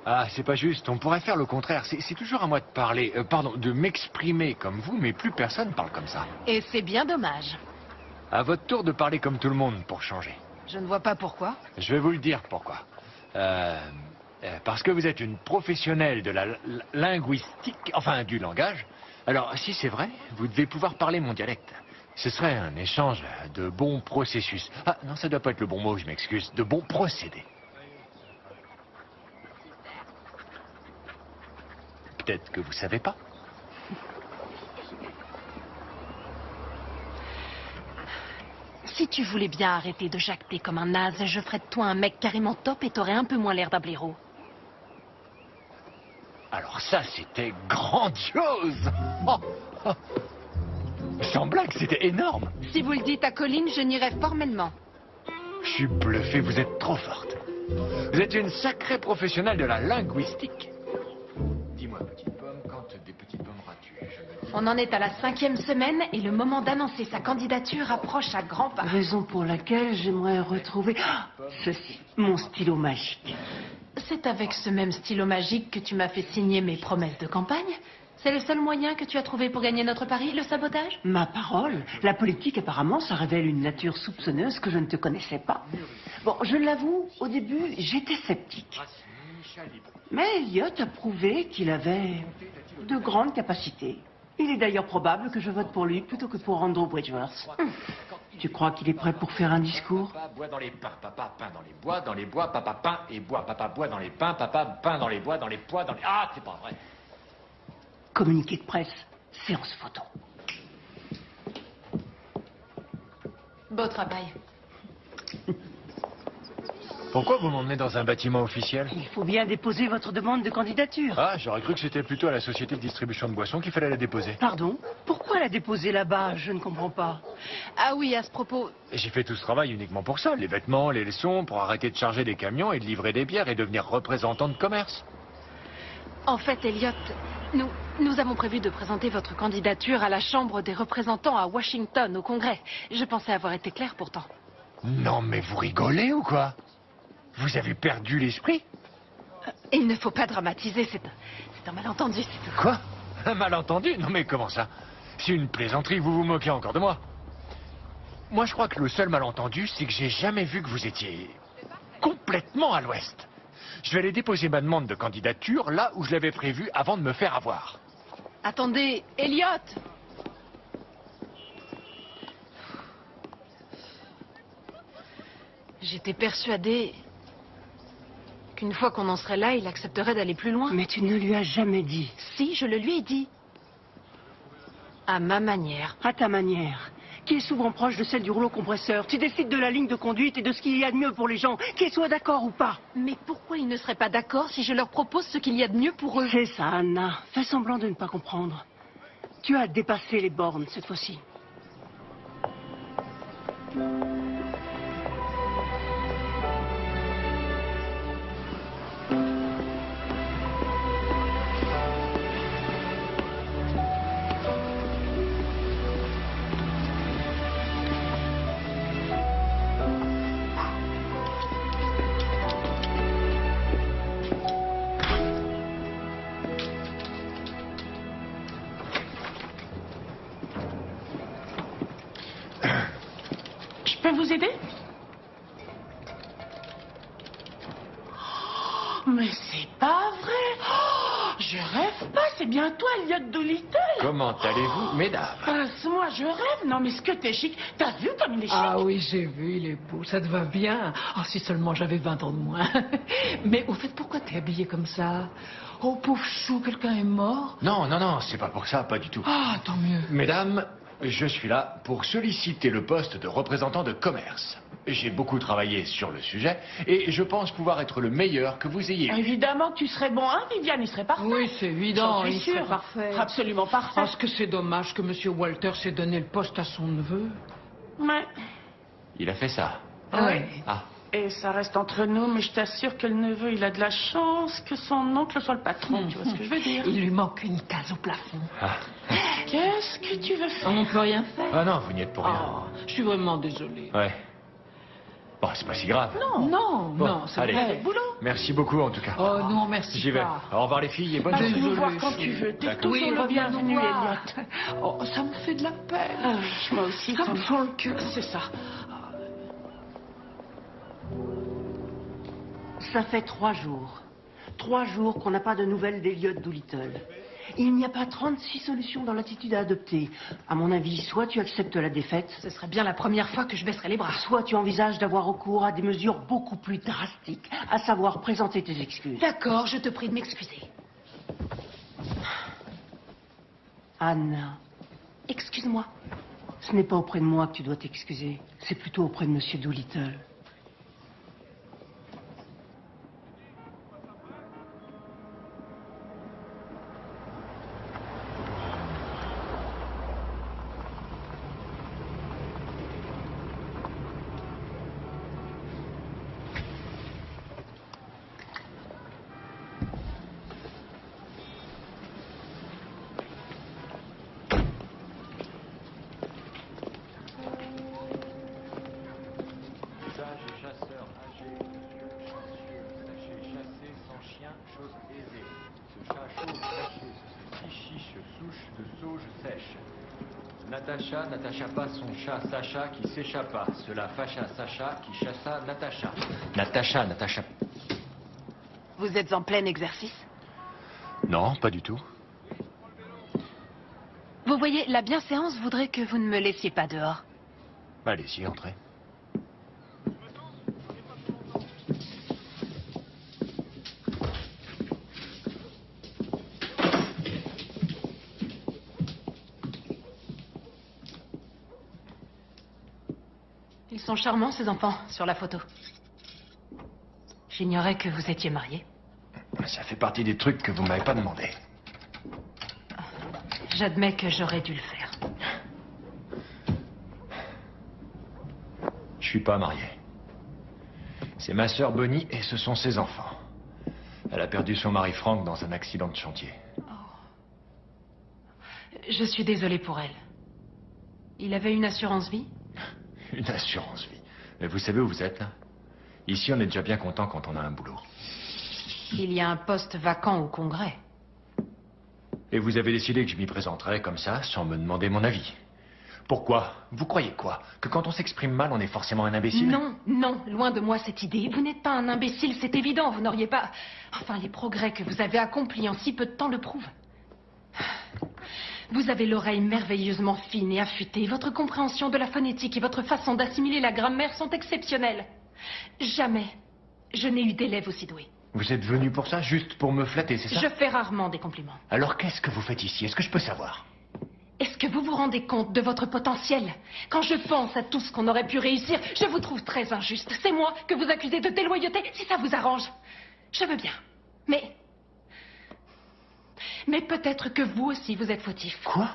S11: Ah, c'est pas juste, on pourrait faire le contraire. C'est toujours à moi de parler, de m'exprimer comme vous, mais plus personne parle comme ça.
S21: Et c'est bien dommage.
S11: À votre tour de parler comme tout le monde pour changer.
S21: Je ne vois pas pourquoi.
S11: Je vais vous le dire pourquoi. Parce que vous êtes une professionnelle de la linguistique, enfin du langage. Alors, si c'est vrai, vous devez pouvoir parler mon dialecte. Ce serait un échange de bons processus. Ah, non, ça doit pas être le bon mot, je m'excuse. De bons procédés. Peut-être que vous savez pas.
S21: Si tu voulais bien arrêter de jacter comme un naze, je ferais de toi un mec carrément top et t'aurais un peu moins l'air d'un blaireau.
S11: Alors ça, c'était grandiose. Oh, oh. Sans blague, c'était énorme.
S21: Si vous le dites à Colleen, je n'irai formellement.
S11: Je suis bluffé, vous êtes trop forte. Vous êtes une sacrée professionnelle de la linguistique. Dis-moi, petite pomme, quand des petites pommes ras-tu?
S21: On en est à la 5e semaine et le moment d'annoncer sa candidature approche à grands pas.
S2: Raison pour laquelle j'aimerais retrouver ceci, mon stylo magique.
S21: C'est avec ce même stylo magique que tu m'as fait signer mes promesses de campagne? C'est le seul moyen que tu as trouvé pour gagner notre pari, le sabotage?
S2: Ma parole, la politique apparemment, ça révèle une nature soupçonneuse que je ne te connaissais pas. Bon, je l'avoue, au début, j'étais sceptique. Mais Elliot a prouvé qu'il avait de grandes capacités. Il est d'ailleurs probable que je vote pour lui plutôt que pour Andrew Bridgeworth. Tu crois qu'il est prêt pour faire un discours?
S11: Papa boit dans les pins, papa peint dans les bois, papa peint et boit, papa boit dans les pins, papa peint dans les bois, dans les pois, dans les... Ah, c'est pas vrai.
S2: Communiqué de presse, séance photo.
S21: Beau travail.
S11: Pourquoi vous m'emmenez dans un bâtiment officiel?
S2: Il faut bien déposer votre demande de candidature.
S11: Ah, j'aurais cru que c'était plutôt à la société de distribution de boissons qu'il fallait la déposer.
S2: Pardon? Pourquoi la déposer là-bas? Je ne comprends pas.
S21: Ah oui, à ce propos...
S11: Et j'ai fait tout ce travail uniquement pour ça, les vêtements, les leçons, pour arrêter de charger des camions et de livrer des bières et devenir représentant de commerce.
S21: En fait, Elliot, nous avons prévu de présenter votre candidature à la Chambre des représentants à Washington, au Congrès. Je pensais avoir été clair pourtant.
S11: Non, mais vous rigolez ou quoi? Vous avez perdu l'esprit?
S21: Il ne faut pas dramatiser, c'est un malentendu, c'est tout.
S11: Quoi? Un malentendu? Non mais comment ça? C'est une plaisanterie, vous vous moquez encore de moi. Moi je crois que le seul malentendu, c'est que j'ai jamais vu que vous étiez complètement à l'ouest. Je vais aller déposer ma demande de candidature là où je l'avais prévu avant de me faire avoir.
S21: Attendez, Elliot! J'étais persuadée qu'une fois qu'on en serait là, il accepterait d'aller plus loin.
S2: Mais tu ne lui as jamais dit.
S21: Si, je le lui ai dit. À ma manière.
S2: À ta manière. Qui est souvent proche de celle du rouleau compresseur. Tu décides de la ligne de conduite et de ce qu'il y a de mieux pour les gens, qu'ils soient d'accord ou pas.
S21: Mais pourquoi ils ne seraient pas d'accord si je leur propose ce qu'il y a de mieux pour eux?
S2: C'est ça, Anna. Fais semblant de ne pas comprendre. Tu as dépassé les bornes cette fois-ci.
S14: Je peux vous aider? Mais c'est pas vrai! Oh, je rêve pas, c'est bien toi, Elliot Doolittle!
S11: Comment allez-vous, mesdames?
S14: Moi, je rêve. Non, mais ce que t'es chic. T'as vu comme il est chic?
S5: Ah oui, j'ai vu, il est beau, ça te va bien. Oh, si seulement j'avais 20 ans de moins. Mais au fait, pourquoi t'es habillé comme ça? Oh, pauvre chou, quelqu'un est mort?
S11: Non, non, non, c'est pas pour ça, pas du tout.
S5: Ah, tant mieux.
S11: Mesdames, je suis là pour solliciter le poste de représentant de commerce. J'ai beaucoup travaillé sur le sujet et je pense pouvoir être le meilleur que vous ayez eu.
S14: Évidemment que tu serais bon, hein, Viviane, il serait parfait.
S5: Oui, c'est évident,
S14: J'en suis
S5: il serait
S14: sûre.
S5: parfait.
S14: Absolument parfait.
S5: Parce que c'est dommage que M. Walter s'est donné le poste à son neveu.
S14: Ouais.
S11: Il a fait ça.
S5: Oui.
S11: Ah.
S14: Et ça reste entre nous, mais je t'assure que le neveu, il a de la chance que son oncle soit le patron, tu vois ce que je veux dire?
S5: Il lui manque une case au plafond.
S11: Ah.
S14: Qu'est-ce que tu veux faire?
S5: On peut rien faire.
S11: Ah non, vous n'y êtes pour rien.
S14: Oh, je suis vraiment désolée.
S11: Ouais. Bon, c'est pas si grave.
S14: Non,
S5: Non,
S11: Bon,
S5: non, c'est
S11: allez.
S5: vrai.
S14: boulot.
S11: Merci beaucoup en tout cas.
S5: Oh non, merci
S11: J'y vais.
S5: pas.
S11: Au revoir les filles et bonne
S14: Ah, tu
S11: journée.
S14: peux nous voir
S5: Désolée,
S14: quand tu veux. T'es
S11: D'accord.
S14: toujours le
S5: reviens nous
S14: bienvenu,
S5: voir.
S14: Elliot.
S5: Oh, ça me fait de la peine.
S14: Ah oui, moi aussi.
S5: Ça me fend le cœur.
S14: C'est ça.
S2: Ça fait 3 jours. 3 jours qu'on n'a pas de nouvelles d'Elliot Doolittle. Il n'y a pas 36 solutions dans l'attitude à adopter. À mon avis, soit tu acceptes la défaite,
S21: Ce serait bien la première fois que je baisserais les bras.
S2: soit tu envisages d'avoir recours à des mesures beaucoup plus drastiques, à savoir présenter tes excuses.
S21: D'accord, je te prie de m'excuser.
S2: Anna,
S21: Excuse-moi.
S2: ce n'est pas auprès de moi que tu dois t'excuser. C'est plutôt auprès de Monsieur Doolittle.
S11: Sage et chasseur âgé, monsieur, sachez chasser sans chien, chose aisée. Ce chat chaud, sachez, ce chiche, souche, de sauge sèche. Natacha n'attacha pas son chat Sacha qui s'échappa. Cela fâcha Sacha qui chassa Natacha. Natacha.
S21: Vous êtes en plein exercice?
S11: Non, pas du tout.
S21: Vous voyez, la bienséance voudrait que vous ne me laissiez pas dehors.
S11: Allez-y, entrez.
S21: Ils sont charmants, ces enfants, sur la photo. J'ignorais que vous étiez mariés.
S11: Ça fait partie des trucs que vous m'avez pas demandé.
S21: J'admets que j'aurais dû le faire.
S11: Je suis pas marié. C'est ma sœur Bonnie et ce sont ses enfants. Elle a perdu son mari Frank dans un accident de chantier.
S21: Je suis désolée pour elle. Il avait une assurance vie?
S11: Une assurance vie. Mais vous savez où vous êtes, là? Ici, on est déjà bien content quand on a un boulot.
S21: Il y a un poste vacant au Congrès.
S11: Et vous avez décidé que je m'y présenterais comme ça, sans me demander mon avis. Pourquoi? Vous croyez quoi? Que quand on s'exprime mal, on est forcément un imbécile?
S21: Non, non, loin de moi cette idée. Vous n'êtes pas un imbécile, c'est évident. Vous n'auriez pas... Enfin, les progrès que vous avez accomplis en si peu de temps le prouvent. Vous avez l'oreille merveilleusement fine et affûtée. Votre compréhension de la phonétique et votre façon d'assimiler la grammaire sont exceptionnelles. Jamais je n'ai eu d'élève aussi doué.
S11: Vous êtes venu pour ça, juste pour me flatter, c'est ça?
S21: Je fais rarement des compliments.
S11: Alors qu'est-ce que vous faites ici? Est-ce que je peux savoir?
S21: Est-ce que vous vous rendez compte de votre potentiel? Quand je pense à tout ce qu'on aurait pu réussir, je vous trouve très injuste. C'est moi que vous accusez de déloyauté, si ça vous arrange. Je veux bien. Mais peut-être que vous aussi vous êtes fautif.
S11: Quoi?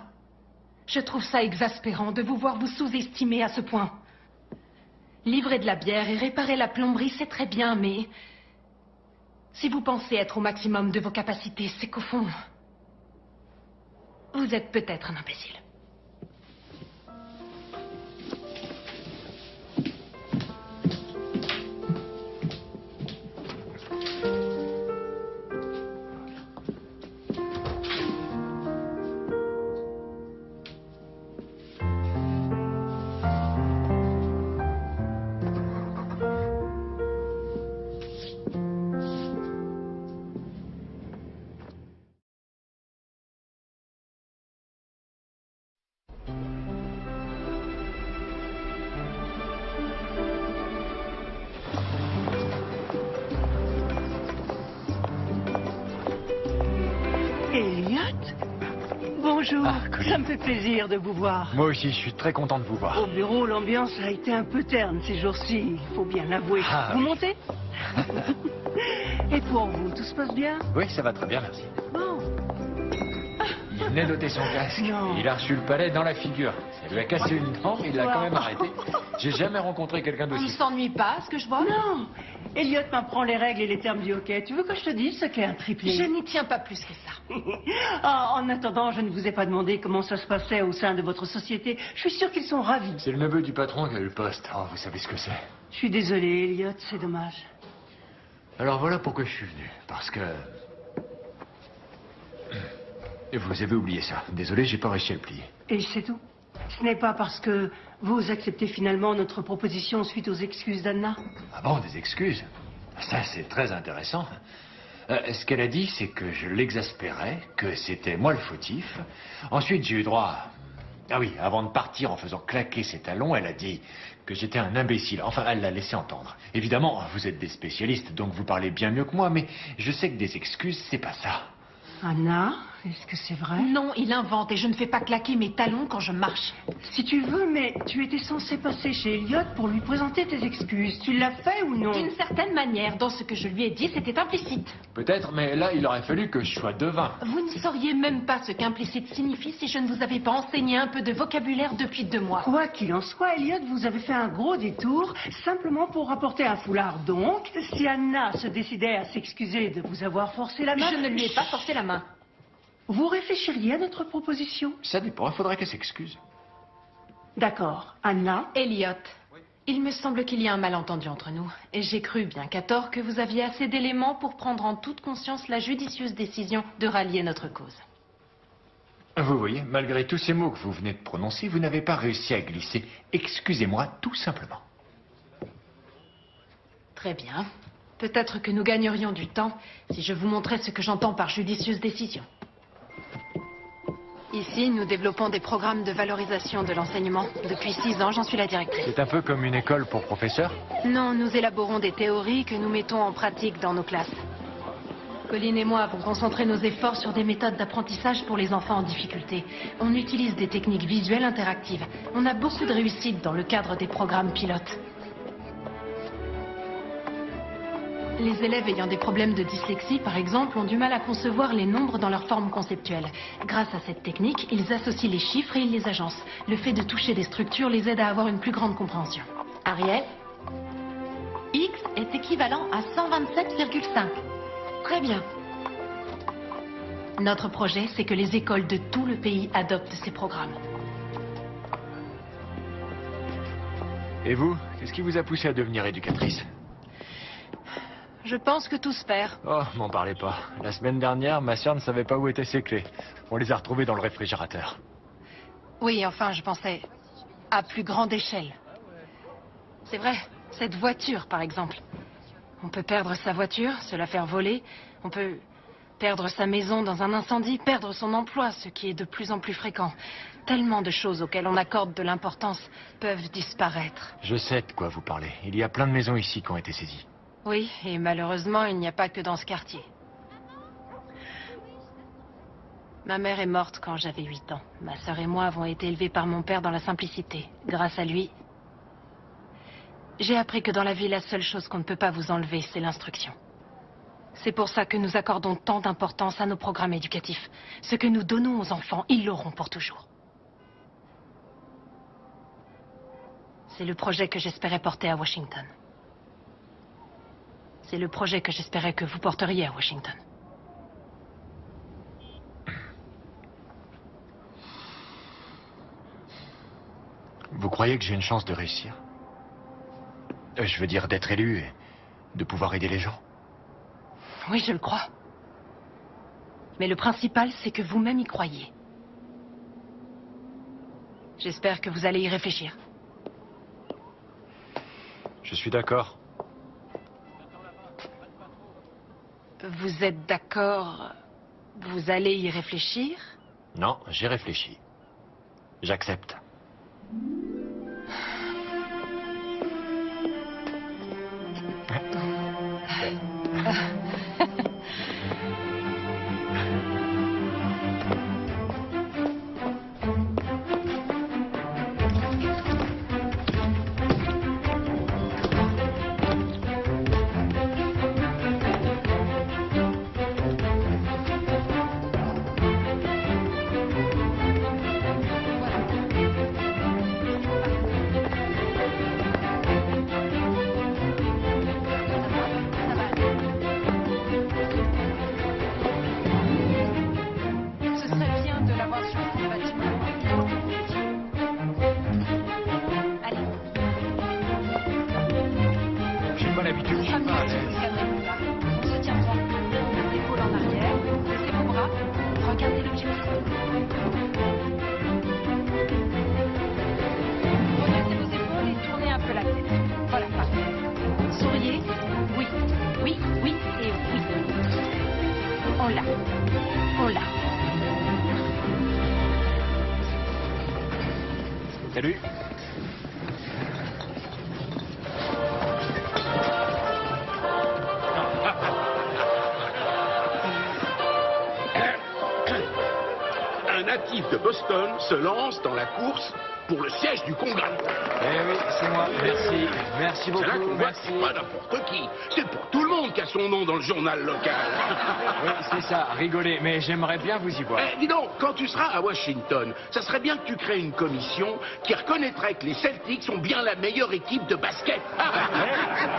S21: Je trouve ça exaspérant de vous voir vous sous-estimer à ce point. Livrer de la bière et réparer la plomberie, c'est très bien, mais... Si vous pensez être au maximum de vos capacités, c'est qu'au fond... Vous êtes peut-être un imbécile.
S2: Bonjour,
S11: Colin.
S2: ça me fait plaisir de vous voir.
S11: Moi aussi, je suis très content de vous voir.
S2: Au bureau, l'ambiance a été un peu terne ces jours-ci, il faut bien l'avouer.
S11: Ah,
S2: vous
S11: oui.
S2: montez? Et pour vous, tout se passe bien?
S11: Oui, ça va très bien, merci.
S2: Bon.
S11: Il venait d'ôter son casque.
S2: Non.
S11: Il a reçu le palais dans la figure. Ça lui a cassé une dent, mais il l'a quand même arrêté. J'ai jamais rencontré quelqu'un
S21: On ne
S11: d'aussi...
S21: s'ennuie pas, ce que je vois?
S2: Non, Elliot m'apprend les règles et les termes du hockey. Tu veux que je te dise ce qu'est un triplé?
S21: Je n'y tiens pas plus que ça.
S2: Ah, en attendant, je ne vous ai pas demandé comment ça se passait au sein de votre société. Je suis sûre qu'ils sont ravis.
S11: C'est le neveu du patron qui a eu le poste. Oh, vous savez ce que c'est.
S2: Je suis désolée, Elliot, c'est dommage.
S11: Alors voilà pourquoi je suis venu. Parce que... Et vous avez oublié ça. Désolé, j'ai pas réussi à le plier.
S2: Et c'est tout? Ce n'est pas parce que vous acceptez finalement notre proposition suite aux excuses d'Anna?
S11: Ah bon, des excuses? Ça, c'est très intéressant. Ce qu'elle a dit, c'est que je l'exaspérais, que c'était moi le fautif. Ensuite, j'ai eu droit à... Ah oui, avant de partir en faisant claquer ses talons, elle a dit que j'étais un imbécile. Enfin, elle l'a laissé entendre. Évidemment, vous êtes des spécialistes, donc vous parlez bien mieux que moi, mais je sais que des excuses, c'est pas ça.
S2: Anna, est-ce que c'est vrai?
S21: Non, il invente et je ne fais pas claquer mes talons quand je marche.
S2: Si tu veux, mais tu étais censé passer chez Elliot pour lui présenter tes excuses. Tu l'as fait ou non?
S21: D'une certaine manière, dans ce que je lui ai dit, c'était implicite.
S11: Peut-être, mais là, il aurait fallu que je sois devin.
S21: Vous ne sauriez même pas ce qu'implicite signifie si je ne vous avais pas enseigné un peu de vocabulaire depuis 2 mois.
S2: Quoi qu'il en soit, Elliot, vous avez fait un gros détour simplement pour rapporter un foulard. Donc, si Anna se décidait à s'excuser de vous avoir forcé la main...
S21: Je ne lui ai pas forcé la main.
S2: Vous réfléchiriez à notre proposition?
S11: Ça dépend, il faudrait qu'elle s'excuse.
S2: D'accord. Anna?
S21: Elliot, il me semble qu'il y a un malentendu entre nous. Et j'ai cru, bien qu'à tort, que vous aviez assez d'éléments pour prendre en toute conscience la judicieuse décision de rallier notre cause.
S11: Vous voyez, malgré tous ces mots que vous venez de prononcer, vous n'avez pas réussi à glisser. Excusez-moi, tout simplement.
S21: Très bien.
S3: Peut-être que nous gagnerions du temps si je vous montrais ce que j'entends par judicieuse décision. Ici, nous développons des programmes de valorisation de l'enseignement. Depuis 6 ans, j'en suis la directrice.
S11: C'est un peu comme une école pour professeurs?
S3: Non, nous élaborons des théories que nous mettons en pratique dans nos classes. Colline et moi avons concentré nos efforts sur des méthodes d'apprentissage pour les enfants en difficulté. On utilise des techniques visuelles interactives. On a beaucoup de réussite dans le cadre des programmes pilotes. Les élèves ayant des problèmes de dyslexie, par exemple, ont du mal à concevoir les nombres dans leur forme conceptuelle. Grâce à cette technique, ils associent les chiffres et ils les agencent. Le fait de toucher des structures les aide à avoir une plus grande compréhension.
S21: Ariel, X est équivalent à 127,5.
S3: Très bien. Notre projet, c'est que les écoles de tout le pays adoptent ces programmes.
S11: Et vous, qu'est-ce qui vous a poussé à devenir éducatrice?
S3: Je pense que tout se perd.
S11: Oh, m'en parlez pas. La semaine dernière, ma sœur ne savait pas où étaient ses clés. On les a retrouvées dans le réfrigérateur.
S3: Oui, enfin, je pensais à plus grande échelle. C'est vrai, cette voiture, par exemple. On peut perdre sa voiture, se la faire voler. On peut perdre sa maison dans un incendie, perdre son emploi, ce qui est de plus en plus fréquent. Tellement de choses auxquelles on accorde de l'importance peuvent disparaître.
S11: Je sais de quoi vous parlez. Il y a plein de maisons ici qui ont été saisies.
S3: Oui, et malheureusement, il n'y a pas que dans ce quartier. Ma mère est morte quand j'avais 8 ans. Ma sœur et moi avons été élevés par mon père dans la simplicité. Grâce à lui, j'ai appris que dans la vie, la seule chose qu'on ne peut pas vous enlever, c'est l'instruction. C'est pour ça que nous accordons tant d'importance à nos programmes éducatifs. Ce que nous donnons aux enfants, ils l'auront pour toujours. C'est le projet que j'espérais porter à Washington. C'est le projet que j'espérais que vous porteriez à Washington.
S11: Vous croyez que j'ai une chance de réussir? Je veux dire d'être élu et de pouvoir aider les gens.
S3: Oui, je le crois. Mais le principal, c'est que vous-même y croyez. J'espère que vous allez y réfléchir.
S11: Je suis d'accord.
S3: Vous êtes d'accord? Vous allez y réfléchir?
S11: Non, j'ai réfléchi. J'accepte. Salut.
S12: Un natif de Boston se lance dans la course pour le siège du Congrès.
S11: Eh oui, c'est moi. Merci. Merci beaucoup.
S12: C'est là qu'on voit que
S11: Merci.
S12: c'est pas n'importe qui. C'est pour tout le monde qui a son nom dans le journal local.
S11: Oui, c'est ça. Rigolez. Mais j'aimerais bien vous y voir.
S12: Eh, dis donc, quand tu seras à Washington, ça serait bien que tu crées une commission qui reconnaîtrait que les Celtics sont bien la meilleure équipe de basket.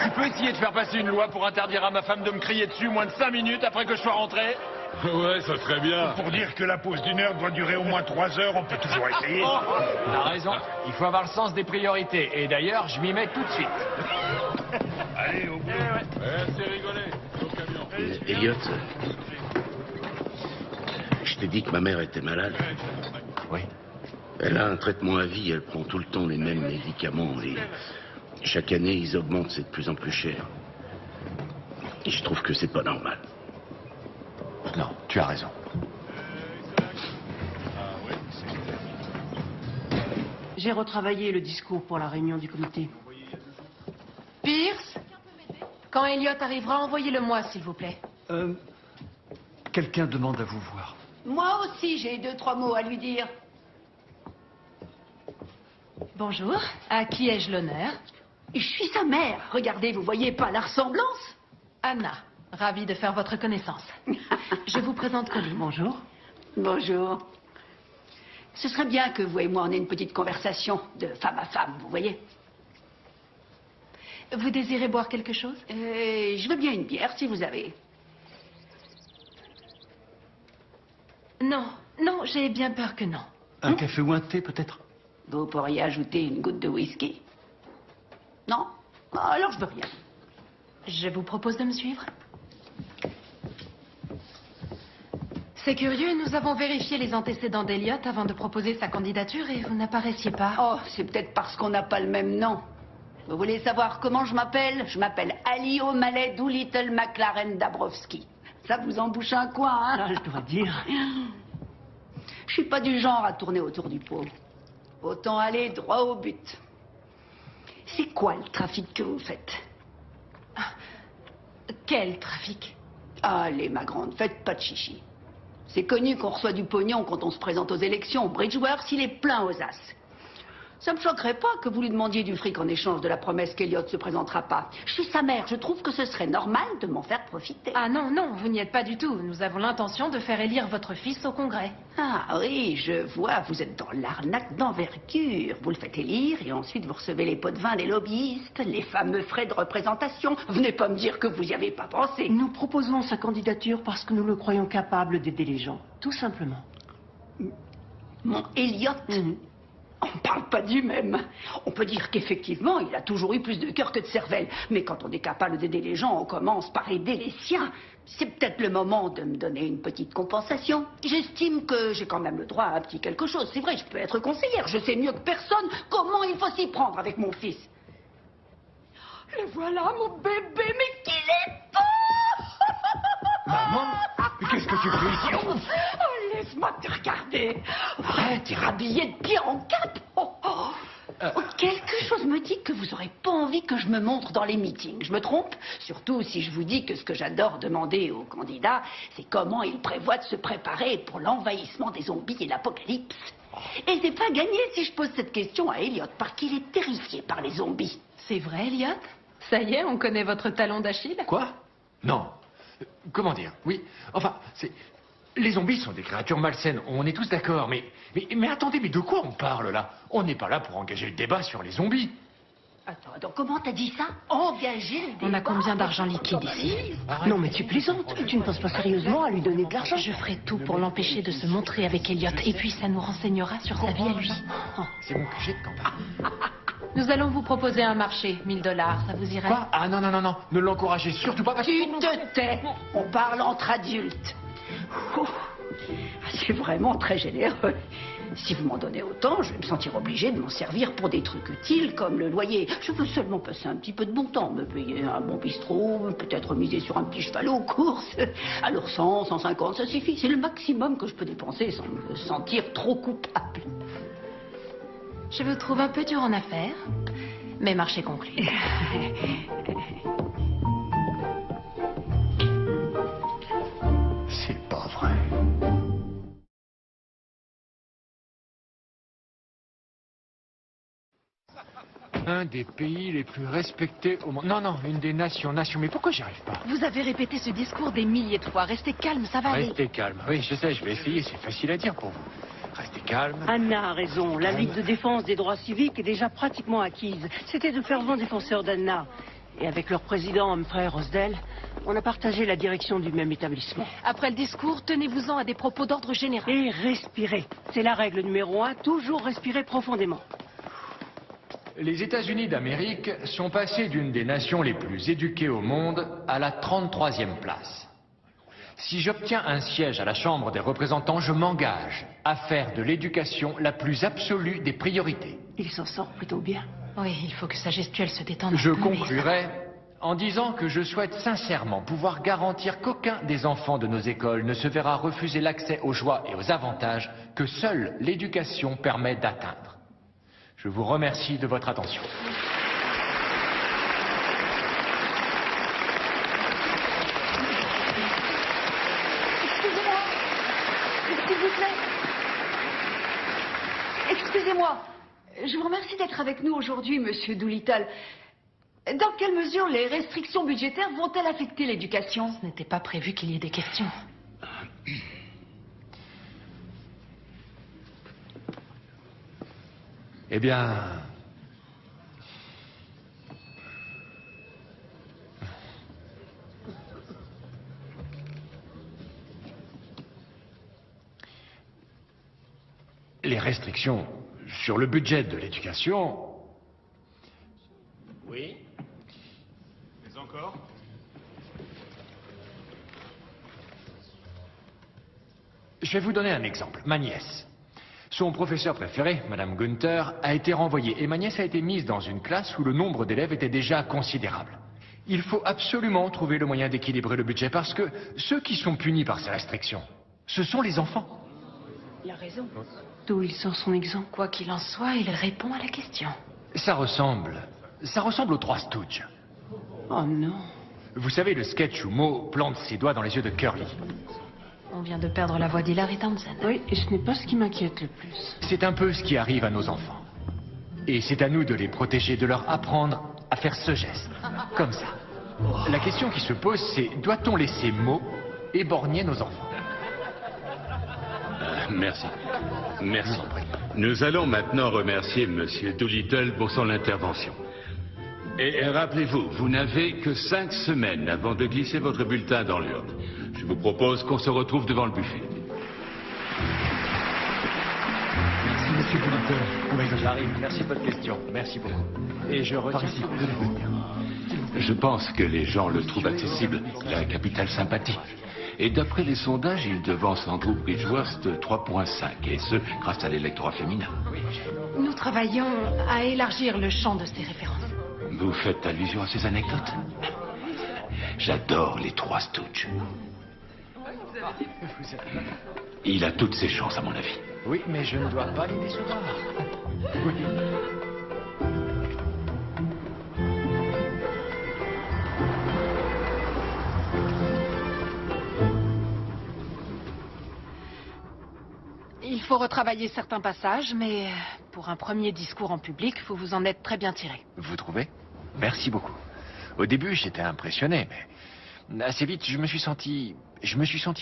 S10: Tu peux essayer de faire passer une loi pour interdire à ma femme de me crier dessus moins de 5 minutes après que je sois rentré?
S1: Ouais, ça serait bien. Pour dire que la pause d'1 heure doit durer au moins 3 heures, on peut toujours essayer.
S11: T'as raison. Il faut avoir le sens des priorités. Et d'ailleurs, je m'y mets tout de suite.
S1: Allez, au bout.
S10: C'est rigolé. Au camion.
S12: Elliot, je t'ai dit que ma mère était malade.
S11: Oui.
S12: Elle a un traitement à vie, elle prend tout le temps les mêmes médicaments et chaque année ils augmentent, c'est de plus en plus cher. Je trouve que c'est pas normal.
S11: Non, tu as raison.
S2: J'ai retravaillé le discours pour la réunion du comité.
S3: Pierce, quand Elliot arrivera, envoyez-le-moi, s'il vous plaît.
S6: Quelqu'un demande à vous voir.
S15: Moi aussi, j'ai 2-3 mots à lui dire.
S3: Bonjour, à qui ai-je l'honneur?
S15: Je suis sa mère. Regardez, vous voyez pas la ressemblance?
S3: Anna, ravie de faire votre connaissance. Je vous présente Colin.
S2: Bonjour.
S15: Bonjour. Ce serait bien que vous et moi on ait une petite conversation de femme à femme, vous voyez.
S3: Vous désirez boire quelque chose?
S15: Je veux bien une bière, si vous avez.
S3: Non, non, j'ai bien peur que non.
S6: Un café ou un thé, peut-être?
S15: Vous pourriez ajouter une goutte de whisky. Non? Alors je veux rien.
S3: Je vous propose de me suivre. C'est curieux, nous avons vérifié les antécédents d'Elliot avant de proposer sa candidature et vous n'apparaissiez pas.
S15: Oh, c'est peut-être parce qu'on n'a pas le même nom. Vous voulez savoir comment je m'appelle? Je m'appelle Ali O'Malley Doolittle McLaren Dabrowski. Ça vous embouche un coin, hein?
S2: Ah, je dois dire.
S15: Je suis pas du genre à tourner autour du pot. Autant aller droit au but. C'est quoi le trafic que vous faites?
S3: Quel trafic?
S15: Allez, ma grande, faites pas de chichi. C'est connu qu'on reçoit du pognon quand on se présente aux élections. Bridgeworth, il est plein aux as. Ça me choquerait pas que vous lui demandiez du fric en échange de la promesse qu'Elliot se présentera pas. Je suis sa mère, je trouve que ce serait normal de m'en faire profiter.
S3: Ah non, non, vous n'y êtes pas du tout. Nous avons l'intention de faire élire votre fils au Congrès.
S15: Ah oui, je vois, vous êtes dans l'arnaque d'envergure. Vous le faites élire et ensuite vous recevez les pots de vin des lobbyistes, les fameux frais de représentation. Venez pas me dire que vous y avez pas pensé.
S2: Nous proposons sa candidature parce que nous le croyons capable d'aider les gens, tout simplement.
S15: Mon Elliot On ne parle pas du même. On peut dire qu'effectivement, il a toujours eu plus de cœur que de cervelle. Mais quand on est capable d'aider les gens, on commence par aider les siens. C'est peut-être le moment de me donner une petite compensation. J'estime que j'ai quand même le droit à un petit quelque chose. C'est vrai, je peux être conseillère. Je sais mieux que personne comment il faut s'y prendre avec mon fils. Le voilà, mon bébé, mais qu'il est beau!
S6: Maman, qu'est-ce que tu fais ici?
S15: Oh, laisse-moi te regarder. Ouais, t'es rhabillée de pied en cap. Oh, oh. Quelque chose me dit que vous n'aurez pas envie que je me montre dans les meetings. Je me trompe? Surtout si je vous dis que ce que j'adore demander aux candidats, c'est comment ils prévoient de se préparer pour l'envahissement des zombies et l'apocalypse. Et c'est pas gagné si je pose cette question à Elliot, parce qu'il est terrifié par les zombies.
S3: C'est vrai, Elliot? Ça y est, on connaît votre talon d'Achille?
S11: Quoi? Non. Comment dire? Oui. Enfin, c'est... Les zombies sont des créatures malsaines, on est tous d'accord, mais attendez, mais de quoi on parle là? On n'est pas là pour engager le débat sur les zombies.
S15: Attends, comment t'as dit ça? Engager le débat?
S3: On a combien d'argent liquide ici?
S2: Non mais tu plaisantes, tu ne penses pas sérieusement à lui donner de l'argent?
S3: Je ferai tout pour l'empêcher de se montrer avec Elliot, et puis ça nous renseignera sur sa vie à lui.
S11: C'est mon QG de campagne.
S3: Nous allons vous proposer un marché, 1000 $, ça vous irait?
S11: Quoi? Ah non, ne l'encouragez surtout pas parce que...
S15: Tu te tais! On parle entre adultes. Oh, c'est vraiment très généreux. Si vous m'en donnez autant, je vais me sentir obligée de m'en servir pour des trucs utiles comme le loyer. Je veux seulement passer un petit peu de bon temps, me payer un bon bistrot, peut-être miser sur un petit cheval aux courses. Alors 100, 150, ça suffit. C'est le maximum que je peux dépenser sans me sentir trop coupable.
S3: Je vous trouve un peu dur en affaires, mais marché conclu.
S11: C'est pas vrai. Un des pays les plus respectés au monde. Non, une des nations. Mais pourquoi j'y arrive pas?
S3: Vous avez répété ce discours des milliers de fois. Restez calme, ça va aller.
S11: Restez calme. Oui, je sais, je vais essayer. C'est facile à dire pour vous. Restez calme.
S2: Anna a raison. La Ligue de défense des droits civiques est déjà pratiquement acquise. C'était de fervents défenseurs d'Anna. Et avec leur président, Humphrey Rosdell, on a partagé la direction du même établissement.
S3: Après le discours, tenez-vous-en à des propos d'ordre général.
S2: Et respirez. C'est la règle numéro 1, toujours respirer profondément.
S11: Les États-Unis d'Amérique sont passés d'une des nations les plus éduquées au monde à la 33e place. Si j'obtiens un siège à la Chambre des représentants, je m'engage à faire de l'éducation la plus absolue des priorités.
S2: Il s'en sort plutôt bien.
S3: Oui, il faut que sa gestuelle se détende.
S11: Je conclurai en disant que je souhaite sincèrement pouvoir garantir qu'aucun des enfants de nos écoles ne se verra refuser l'accès aux joies et aux avantages que seule l'éducation permet d'atteindre. Je vous remercie de votre attention.
S15: Excusez-moi. S'il vous plaît. Excusez-moi. Je vous remercie d'être avec nous aujourd'hui, Monsieur Doolittle. Dans quelle mesure les restrictions budgétaires vont-elles affecter l'éducation?
S21: Ce n'était pas prévu qu'il y ait des questions.
S11: Eh bien... les restrictions sur le budget de l'éducation...
S20: Oui. Mais encore?
S11: Je vais vous donner un exemple. Ma nièce. Son professeur préféré, Madame Gunther, a été renvoyée et ma nièce a été mise dans une classe où le nombre d'élèves était déjà considérable. Il faut absolument trouver le moyen d'équilibrer le budget parce que ceux qui sont punis par ces restrictions, ce sont les enfants.
S21: Il a raison.
S2: D'où il sort son exemple?
S21: Quoi qu'il en soit, il répond à la question.
S11: Ça ressemble aux Trois Stooges.
S2: Oh non.
S11: Vous savez le sketch où Mo plante ses doigts dans les yeux de Curly?
S21: On vient de perdre la voix d'Hilary Townsend.
S2: Oui, et ce n'est pas ce qui m'inquiète le plus.
S11: C'est un peu ce qui arrive à nos enfants. Et c'est à nous de les protéger, de leur apprendre à faire ce geste. Comme ça. La question qui se pose, c'est doit-on laisser Mo éborgner nos enfants?
S12: Merci. Merci. Nous allons maintenant remercier Monsieur Doolittle pour son intervention. Et rappelez-vous, vous n'avez que 5 semaines avant de glisser votre bulletin dans l'urne. Je vous propose qu'on se retrouve devant le buffet.
S11: Merci, Monsieur Doolittle. Oui, j'arrive. Merci de votre question. Merci beaucoup. Et je retiens ici.
S12: Je pense que les gens le trouvent accessible, la capitale sympathique. Et d'après les sondages, il devance Andrew Bridgeworth de 3,5, et ce, grâce à l'électorat féminin.
S21: Nous travaillons à élargir le champ de ces références.
S12: Vous faites allusion à ces anecdotes? J'adore les Trois Stooges. Il a toutes ses chances, à mon avis.
S11: Oui, mais je ne dois pas les décevoir. Oui.
S21: Il faut retravailler certains passages, mais pour un premier discours en public, vous vous en êtes très bien tiré.
S11: Vous trouvez? Merci beaucoup. Au début, j'étais impressionné, mais assez vite, je me suis senti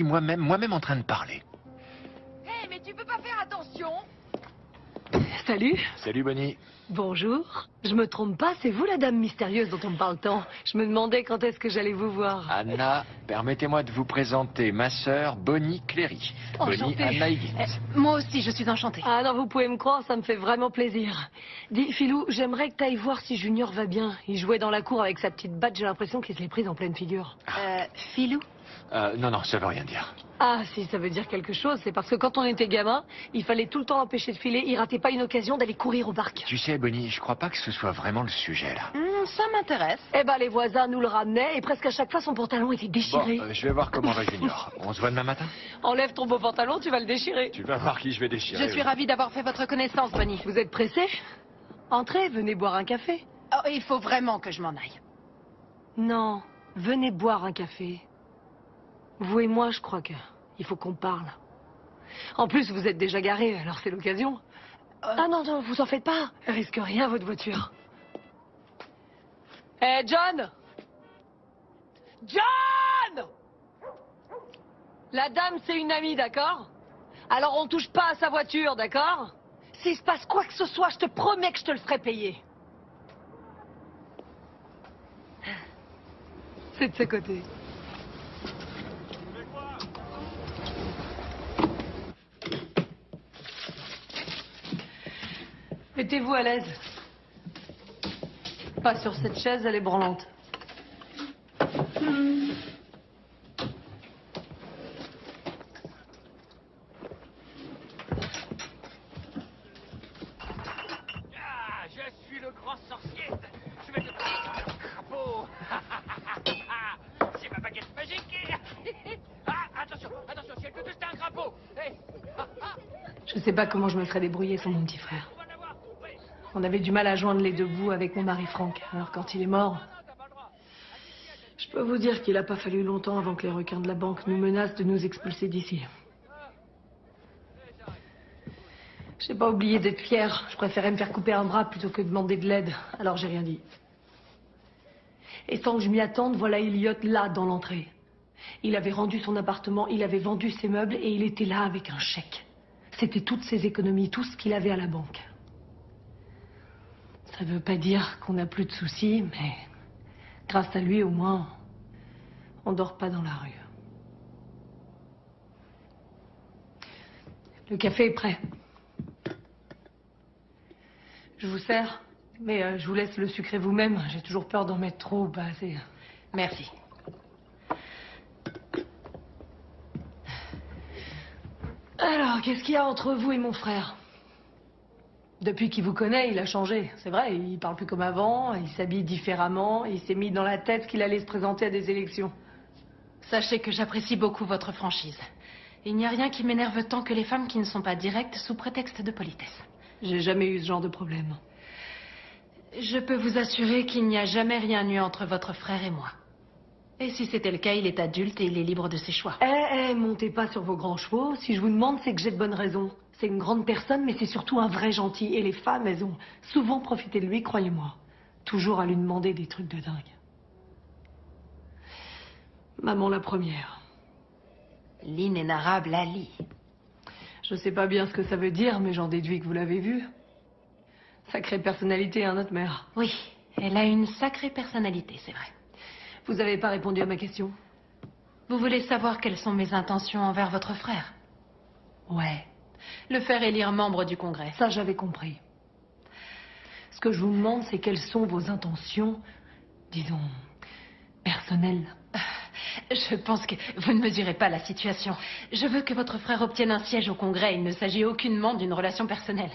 S11: moi-même en train de parler.
S15: Hé, mais tu peux pas faire attention?
S8: Salut.
S11: Salut, Bonnie.
S8: Bonjour. Je me trompe pas, c'est vous la dame mystérieuse dont on me parle tant. Je me demandais quand est-ce que j'allais vous voir.
S11: Anna, permettez-moi de vous présenter ma sœur, Bonnie Cléry. Bonnie
S8: Enchantée.
S11: Anna Higgins.
S21: Moi aussi, je suis enchantée.
S8: Ah non, vous pouvez me croire, ça me fait vraiment plaisir. Dis, Philou, j'aimerais que t'ailles voir si Junior va bien. Il jouait dans la cour avec sa petite batte, j'ai l'impression qu'il se l'est prise en pleine figure.
S21: Philou?
S11: Non, ça veut rien dire.
S8: Ah, si ça veut dire quelque chose, c'est parce que quand on était gamin, il fallait tout le temps l'empêcher de filer, il ratait pas une occasion d'aller courir au parc.
S11: Tu sais, Bonnie, je crois pas que ce soit vraiment le sujet, là.
S21: Ça m'intéresse.
S8: Eh ben, les voisins nous le ramenaient et presque à chaque fois, son pantalon était déchiré.
S11: Bon, je vais voir comment va Junior. On se voit demain matin?
S8: Enlève ton beau pantalon, tu vas le déchirer.
S11: Tu vas voir qui je vais déchirer.
S21: Je suis ravie d'avoir fait votre connaissance, Bonnie.
S8: Vous êtes pressé? Entrez, venez boire un café.
S21: Oh, il faut vraiment que je m'en aille.
S8: Non, venez boire un café. Vous et moi, je crois que il faut qu'on parle. En plus, vous êtes déjà garé, alors c'est l'occasion. Ah non, vous en faites pas. Elle risque rien, votre voiture. Eh, John! John! La dame, c'est une amie, d'accord? Alors on touche pas à sa voiture, d'accord? S'il se passe quoi que ce soit, je te promets que je te le ferai payer. C'est de ce côté. Mettez-vous à l'aise. Pas sur cette chaise, elle est branlante.
S10: Ah, je suis le grand sorcier. Je vais te prendre le crapaud.
S8: sais pas comment je me serais débrouillée sans mon petit frère. On avait du mal à joindre les deux bouts avec mon mari Franck. Alors quand il est mort, je peux vous dire qu'il n'a pas fallu longtemps avant que les requins de la banque nous menacent de nous expulser d'ici. J'ai pas oublié d'être fière. Je préférais me faire couper un bras plutôt que demander de l'aide. Alors j'ai rien dit. Et sans que je m'y attende, voilà Elliot là dans l'entrée. Il avait rendu son appartement, il avait vendu ses meubles et il était là avec un chèque. C'était toutes ses économies, tout ce qu'il avait à la banque. Ça veut pas dire qu'on n'a plus de soucis, mais grâce à lui, au moins, on dort pas dans la rue. Le café est prêt. Je vous sers, mais je vous laisse le sucrer vous-même. J'ai toujours peur d'en mettre trop ou pas assez.
S21: Merci.
S8: Alors, qu'est-ce qu'il y a entre vous et mon frère? Depuis qu'il vous connaît, il a changé. C'est vrai, il parle plus comme avant, il s'habille différemment, il s'est mis dans la tête qu'il allait se présenter à des élections.
S21: Sachez que j'apprécie beaucoup votre franchise. Il n'y a rien qui m'énerve tant que les femmes qui ne sont pas directes sous prétexte de politesse.
S8: J'ai jamais eu ce genre de problème.
S21: Je peux vous assurer qu'il n'y a jamais rien eu entre votre frère et moi. Et si c'était le cas, il est adulte et il est libre de ses choix.
S8: Montez pas sur vos grands chevaux. Si je vous demande, c'est que j'ai de bonnes raisons. C'est une grande personne, mais c'est surtout un vrai gentil. Et les femmes, elles ont souvent profité de lui, croyez-moi. Toujours à lui demander des trucs de dingue. Maman la première.
S21: L'inénarrable Ali.
S8: Je sais pas bien ce que ça veut dire, mais j'en déduis que vous l'avez vu. Sacrée personnalité, hein, notre mère.
S21: Oui, elle a une sacrée personnalité, c'est vrai.
S8: Vous avez pas répondu à ma question.
S21: Vous voulez savoir quelles sont mes intentions envers votre frère?
S8: Ouais.
S21: Le faire élire membre du Congrès.
S8: Ça, j'avais compris. Ce que je vous demande, c'est quelles sont vos intentions, disons, personnelles.
S21: Je pense que vous ne mesurez pas la situation. Je veux que votre frère obtienne un siège au Congrès. Il ne s'agit aucunement d'une relation personnelle.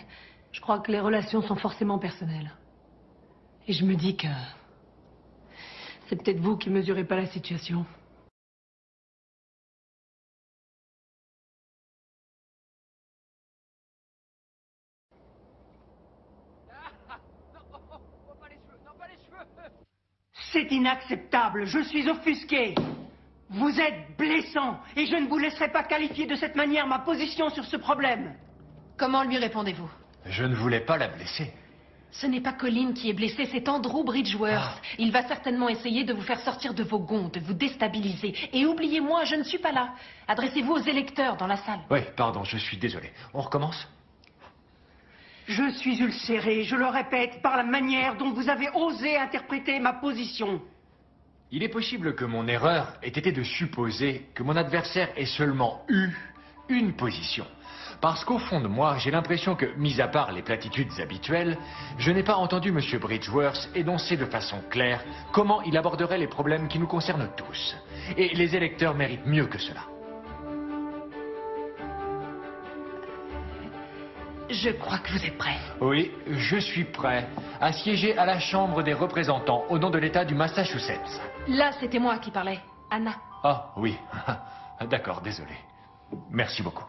S8: Je crois que les relations sont forcément personnelles. Et je me dis que c'est peut-être vous qui mesurez pas la situation.
S7: C'est inacceptable, je suis offusqué. Vous êtes blessant et je ne vous laisserai pas qualifier de cette manière ma position sur ce problème.
S21: Comment lui répondez-vous?
S11: Je ne voulais pas la blesser.
S21: Ce n'est pas Colin qui est blessé, c'est Andrew Bridgeworth. Il va certainement essayer de vous faire sortir de vos gonds, de vous déstabiliser. Et oubliez-moi, je ne suis pas là. Adressez-vous aux électeurs dans la salle.
S11: Oui, pardon, je suis désolé. On recommence?
S7: Je suis ulcéré, je le répète, par la manière dont vous avez osé interpréter ma position.
S11: Il est possible que mon erreur ait été de supposer que mon adversaire ait seulement eu une position. Parce qu'au fond de moi, j'ai l'impression que, mis à part les platitudes habituelles, je n'ai pas entendu M. Bridgeworth énoncer de façon claire comment il aborderait les problèmes qui nous concernent tous. Et les électeurs méritent mieux que cela.
S21: Je crois que vous êtes prêt.
S11: Oui, je suis prêt à siéger à la Chambre des représentants au nom de l'État du Massachusetts.
S21: Là, c'était moi qui parlais. Anna.
S11: Ah, oui. D'accord, désolé. Merci beaucoup.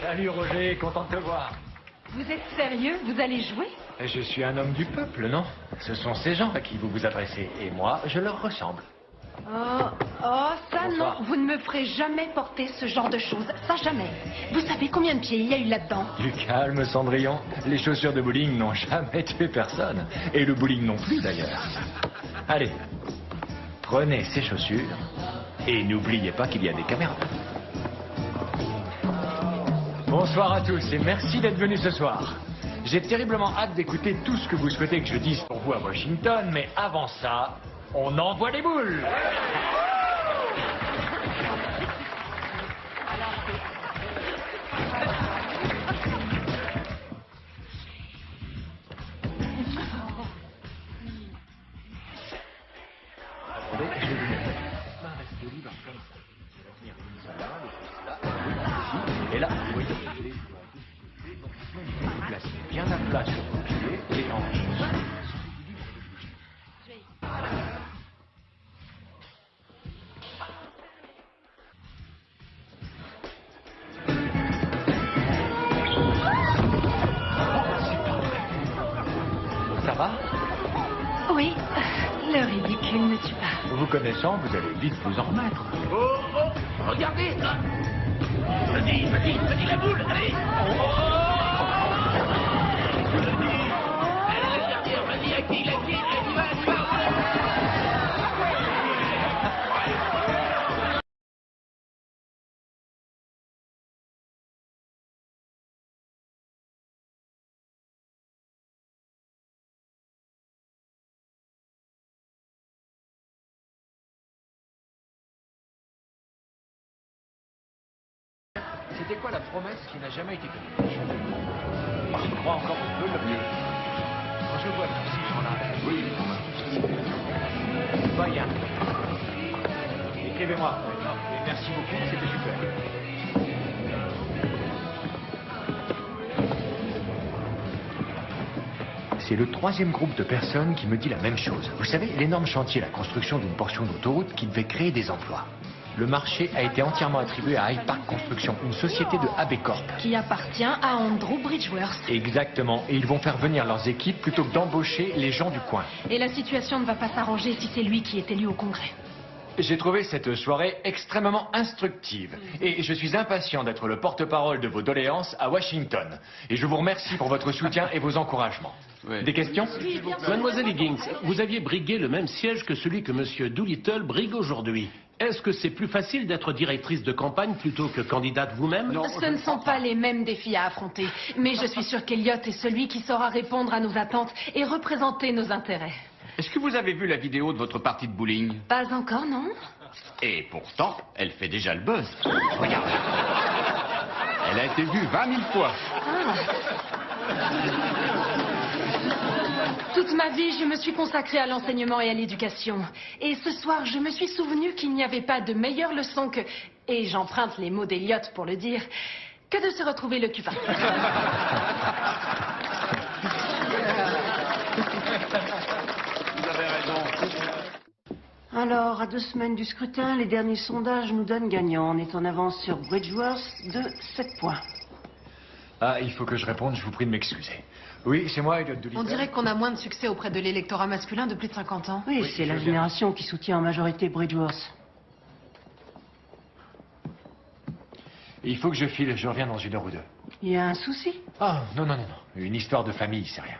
S11: Salut Roger, content de te voir.
S21: Vous êtes sérieux? Vous allez jouer?
S11: Je suis un homme du peuple, non? Ce sont ces gens à qui vous vous adressez, et moi, je leur ressemble.
S21: Ça non, vous ne me ferez jamais porter ce genre de choses, ça jamais. Vous savez combien de pieds il y a eu là-dedans?
S11: Du calme, Cendrillon. Les chaussures de bowling n'ont jamais tué personne, et le bowling non plus d'ailleurs. Allez, prenez ces chaussures, et n'oubliez pas qu'il y a des caméras. Bonsoir à tous et merci d'être venus ce soir. J'ai terriblement hâte d'écouter tout ce que vous souhaitez que je dise pour vous à Washington, mais avant ça, on envoie les boules. Attendez, je Et là, vous voyez, vous placez bien à plat sur vos pieds et hanches. Ça va?
S21: Oui, le ridicule ne tue pas.
S11: Vous connaissant, vous allez vite vous en remettre.
S1: Oh, oh, regardez là. Vas-y, la boule, allez. Allez, le gardien, vas-y, active, vas-y.
S11: C'était quoi la promesse qui n'a jamais été tenue? Je crois encore qu'on peut le mieux. Quand je vois tous ces gens-là, oui, va Yann. Écrivez-moi. Et merci beaucoup, c'était super. C'est le troisième groupe de personnes qui me dit la même chose. Vous savez, l'énorme chantier, la construction d'une portion d'autoroute qui devait créer des emplois. Le marché a été entièrement attribué à Hyde Park Construction, une société de Abecorp.
S21: Qui appartient à Andrew Bridgeworth.
S11: Exactement. Et ils vont faire venir leurs équipes plutôt que d'embaucher les gens du coin.
S21: Et la situation ne va pas s'arranger si c'est lui qui est élu au Congrès.
S11: J'ai trouvé cette soirée extrêmement instructive. Et je suis impatient d'être le porte-parole de vos doléances à Washington. Et je vous remercie pour votre soutien et vos encouragements. Des questions?
S13: Mademoiselle Higgins, vous aviez brigué le même siège que celui que Monsieur Doolittle brigue aujourd'hui. Est-ce que c'est plus facile d'être directrice de campagne plutôt que candidate vous-même?
S3: Ce ne sont pas les mêmes défis à affronter. Mais je suis sûre qu'Eliott est celui qui saura répondre à nos attentes et représenter nos intérêts.
S19: Est-ce que vous avez vu la vidéo de votre partie de bowling?
S3: Pas encore, non?
S19: Et pourtant, elle fait déjà le buzz. Regarde. Elle a été vue 20 000 fois.
S3: Toute ma vie, je me suis consacrée à l'enseignement et à l'éducation. Et ce soir, je me suis souvenu qu'il n'y avait pas de meilleure leçon que, et j'emprunte les mots d'Eliott pour le dire, que de se retrouver le cul.
S19: Vous avez raison.
S2: Alors, à 2 semaines du scrutin, les derniers sondages nous donnent gagnant. On est en avance sur Bridgeworth de 7 points.
S11: Ah, il faut que je réponde, je vous prie de m'excuser. Oui, c'est moi, Eliott Doolittle.
S21: On dirait qu'on a moins de succès auprès de l'électorat masculin de plus de 50 ans.
S2: Oui, c'est la génération qui soutient en majorité Bridgeworth.
S11: Il faut que je file, je reviens dans 1 heure ou 2.
S2: Il y a un souci?
S11: Ah, non. Une histoire de famille, c'est rien.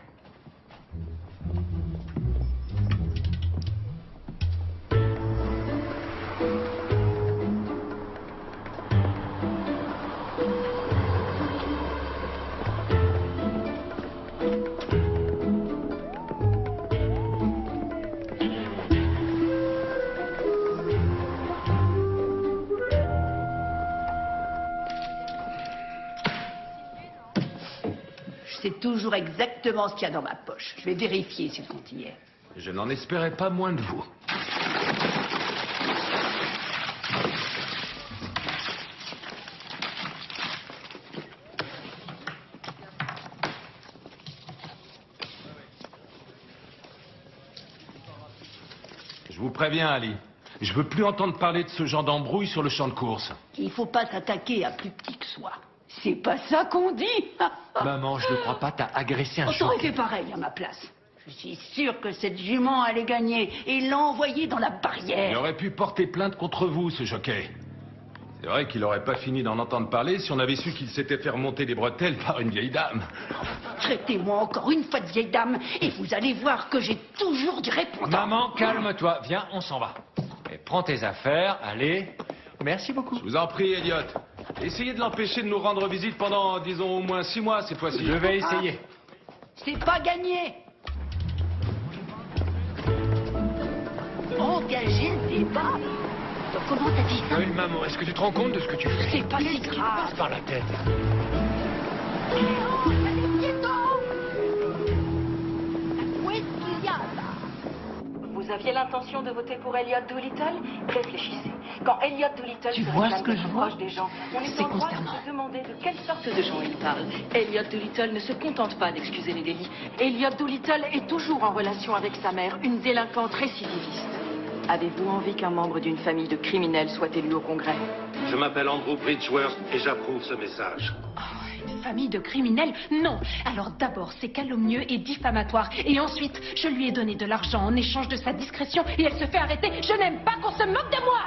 S15: Je sais toujours exactement ce qu'il y a dans ma poche. Je vais vérifier si le compte y est.
S20: Je n'en espérais pas moins de vous. Je vous préviens, Ali. Je veux plus entendre parler de ce genre d'embrouille sur le champ de course.
S15: Il faut pas s'attaquer à plus petit que soi. C'est pas ça qu'on dit.
S11: Maman, je ne crois pas, t'as agressé un
S15: On t'aurait
S11: jockey.
S15: fait pareil à ma place. Je suis sûre que cette jument allait gagner et il l'a envoyé dans la
S20: Il
S15: barrière.
S20: aurait pu porter plainte contre vous, ce jockey. C'est vrai qu'il n'aurait pas fini d'en entendre parler si on avait su qu'il s'était fait remonter les bretelles par une vieille dame.
S15: Traitez-moi encore une fois de vieille dame et vous allez voir que j'ai toujours du répondant.
S11: Maman, calme-toi. Viens, on s'en va. Et prends tes affaires, allez. Merci beaucoup.
S20: Je vous en prie, Eliott. Essayez de l'empêcher de nous rendre visite pendant, disons, au moins 6 mois cette fois-ci.
S11: Je vais essayer.
S15: C'est pas gagné. Engager le débat. Comment t'as dit ça?
S11: Oui, maman, est-ce que tu te rends compte de ce que tu fais?
S15: C'est pas si
S11: Passe
S15: grave.
S11: par la tête.
S15: Où est-ce qu'il y a là?
S16: Vous aviez l'intention de voter pour Elliot Doolittle? Réfléchissez. Quand Elliot Doolittle
S2: Tu
S16: se
S2: vois
S16: réclame
S2: ce que je
S16: d'être
S2: vois?
S16: proche des gens, on est
S2: C'est
S16: en droit de
S2: consternant.
S16: se demander de quelle sorte de gens il parle. Elliot Doolittle ne se contente pas d'excuser les délits. Elliot Doolittle est toujours en relation avec sa mère, une délinquante récidiviste. Avez-vous envie qu'un membre d'une famille de criminels soit élu au Congrès?
S9: Je m'appelle Andrew Bridgeworth et j'approuve ce message.
S3: Une famille de criminels? Non. Alors d'abord, c'est calomnieux et diffamatoire. Et ensuite, je lui ai donné de l'argent en échange de sa discrétion et elle se fait arrêter. Je n'aime pas qu'on se moque de moi.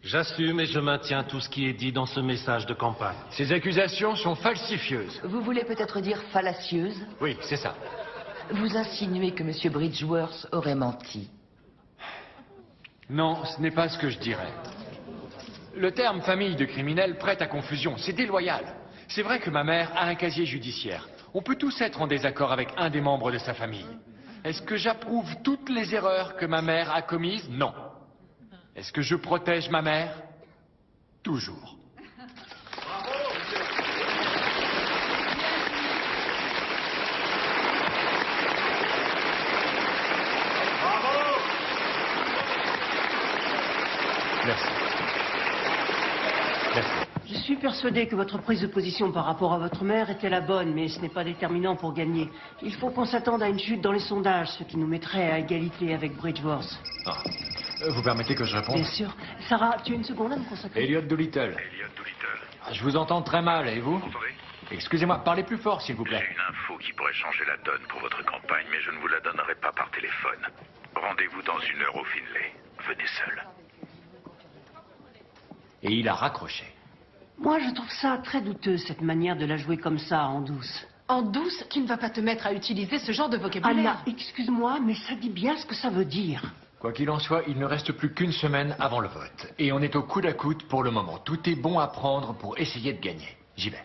S9: J'assume et je maintiens tout ce qui est dit dans ce message de campagne.
S11: Ces accusations sont falsifieuses.
S16: Vous voulez peut-être dire fallacieuse?
S11: Oui, c'est ça.
S16: Vous insinuez que M. Bridgeworth aurait menti.
S11: Non, ce n'est pas ce que je dirais. Le terme famille de criminels prête à confusion. C'est déloyal. C'est vrai que ma mère a un casier judiciaire. On peut tous être en désaccord avec un des membres de sa famille. Est-ce que j'approuve toutes les erreurs que ma mère a commises? Non. Est-ce que je protège ma mère? Toujours. Merci. Merci.
S2: Je suis persuadé que votre prise de position par rapport à votre mère était la bonne, mais ce n'est pas déterminant pour gagner. Il faut qu'on s'attende à une chute dans les sondages, ce qui nous mettrait à égalité avec Bridgeworth.
S11: Ah. Vous permettez que je réponde?
S2: Bien sûr. Sarah, tu as une seconde à me consacrer?
S11: Elliot Doolittle. Je vous entends très mal, et vous? Excusez-moi, parlez plus fort, s'il vous plaît.
S4: J'ai une info qui pourrait changer la donne pour votre campagne, mais je ne vous la donnerai pas par téléphone. Rendez-vous dans 1 heure au Finlay. Venez seul.
S11: Et il a raccroché.
S2: Moi, je trouve ça très douteux, cette manière de la jouer comme ça, en douce.
S3: En douce, tu ne vas pas te mettre à utiliser ce genre de vocabulaire.
S2: Anna, excuse-moi, mais ça dit bien ce que ça veut dire.
S11: Quoi qu'il en soit, il ne reste plus qu'une semaine avant le vote. Et on est au coude à coude pour le moment. Tout est bon à prendre pour essayer de gagner. J'y vais.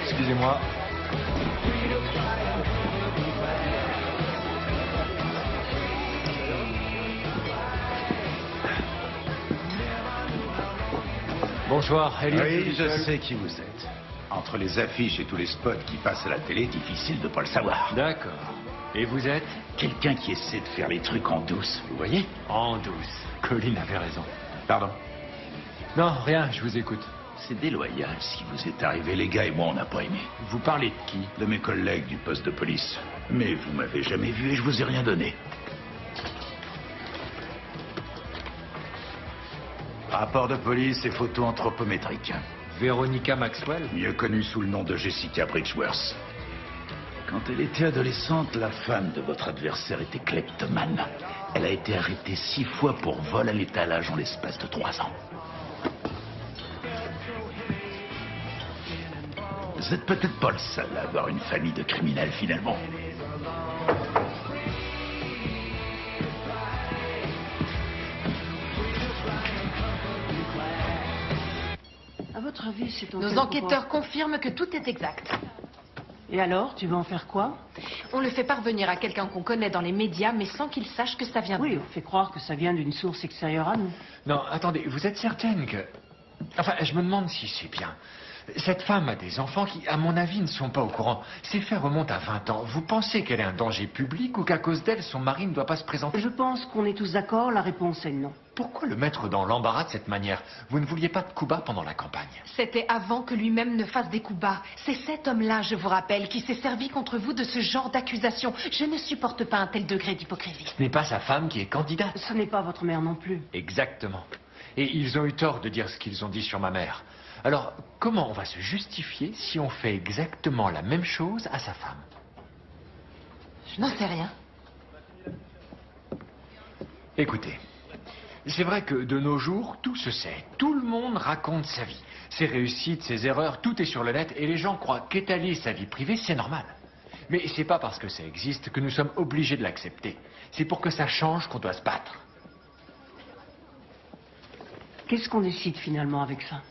S11: Excusez-moi. Bonsoir, Elliot.
S22: Oui, je sais qui vous êtes. Entre les affiches et tous les spots qui passent à la télé, difficile de pas le savoir.
S11: D'accord. Et vous êtes?
S22: Quelqu'un qui essaie de faire les trucs en douce, vous voyez?
S11: En douce. Colin avait raison.
S22: Pardon?
S11: Non, rien, je vous écoute.
S22: C'est déloyal ce qui vous est arrivé, les gars et moi on n'a pas aimé.
S11: Vous parlez de qui?
S22: De mes collègues du poste de police. Mais vous m'avez jamais vu et je vous ai rien donné. Rapport de police et photos anthropométriques.
S11: Veronica Maxwell?
S22: Mieux connue sous le nom de Jessica Bridgeworth. Quand elle était adolescente, la femme de votre adversaire était kleptomane. Elle a été arrêtée 6 fois pour vol à l'étalage en l'espace de 3 ans. Vous êtes peut-être pas le seul à avoir une famille de criminels finalement.
S2: À votre avis, c'est en
S3: Nos
S2: quel
S3: enquêteurs
S2: pouvoir?
S3: confirment que tout est exact.
S2: Et alors, tu vas en faire quoi?
S3: On le fait parvenir à quelqu'un qu'on connaît dans les médias, mais sans qu'il sache que ça vient de
S2: Oui,
S3: nous.
S2: on fait croire que ça vient d'une source extérieure à nous.
S11: Non, attendez, vous êtes certaine que... Enfin, je me demande si c'est bien. Cette femme a des enfants qui, à mon avis, ne sont pas au courant. Ces faits remontent à 20 ans. Vous pensez qu'elle est un danger public ou qu'à cause d'elle, son mari ne doit pas se présenter?
S2: Je pense qu'on est tous d'accord, la réponse est non.
S11: Pourquoi le mettre dans l'embarras de cette manière? Vous ne vouliez pas de coups bas pendant la campagne?
S3: C'était avant que lui-même ne fasse des coups bas. C'est cet homme-là, je vous rappelle, qui s'est servi contre vous de ce genre d'accusation. Je ne supporte pas un tel degré d'hypocrisie.
S11: Ce n'est pas sa femme qui est candidate.
S2: Ce n'est pas votre mère non plus.
S11: Exactement. Et ils ont eu tort de dire ce qu'ils ont dit sur ma mère. Alors, comment on va se justifier si on fait exactement la même chose à sa femme?
S3: Je n'en sais rien.
S11: Écoutez, c'est vrai que de nos jours, tout se sait. Tout le monde raconte sa vie. Ses réussites, ses erreurs, tout est sur le net et les gens croient qu'étaler sa vie privée, c'est normal. Mais c'est pas parce que ça existe que nous sommes obligés de l'accepter. C'est pour que ça change qu'on doit se battre.
S2: Qu'est-ce qu'on décide finalement avec ça?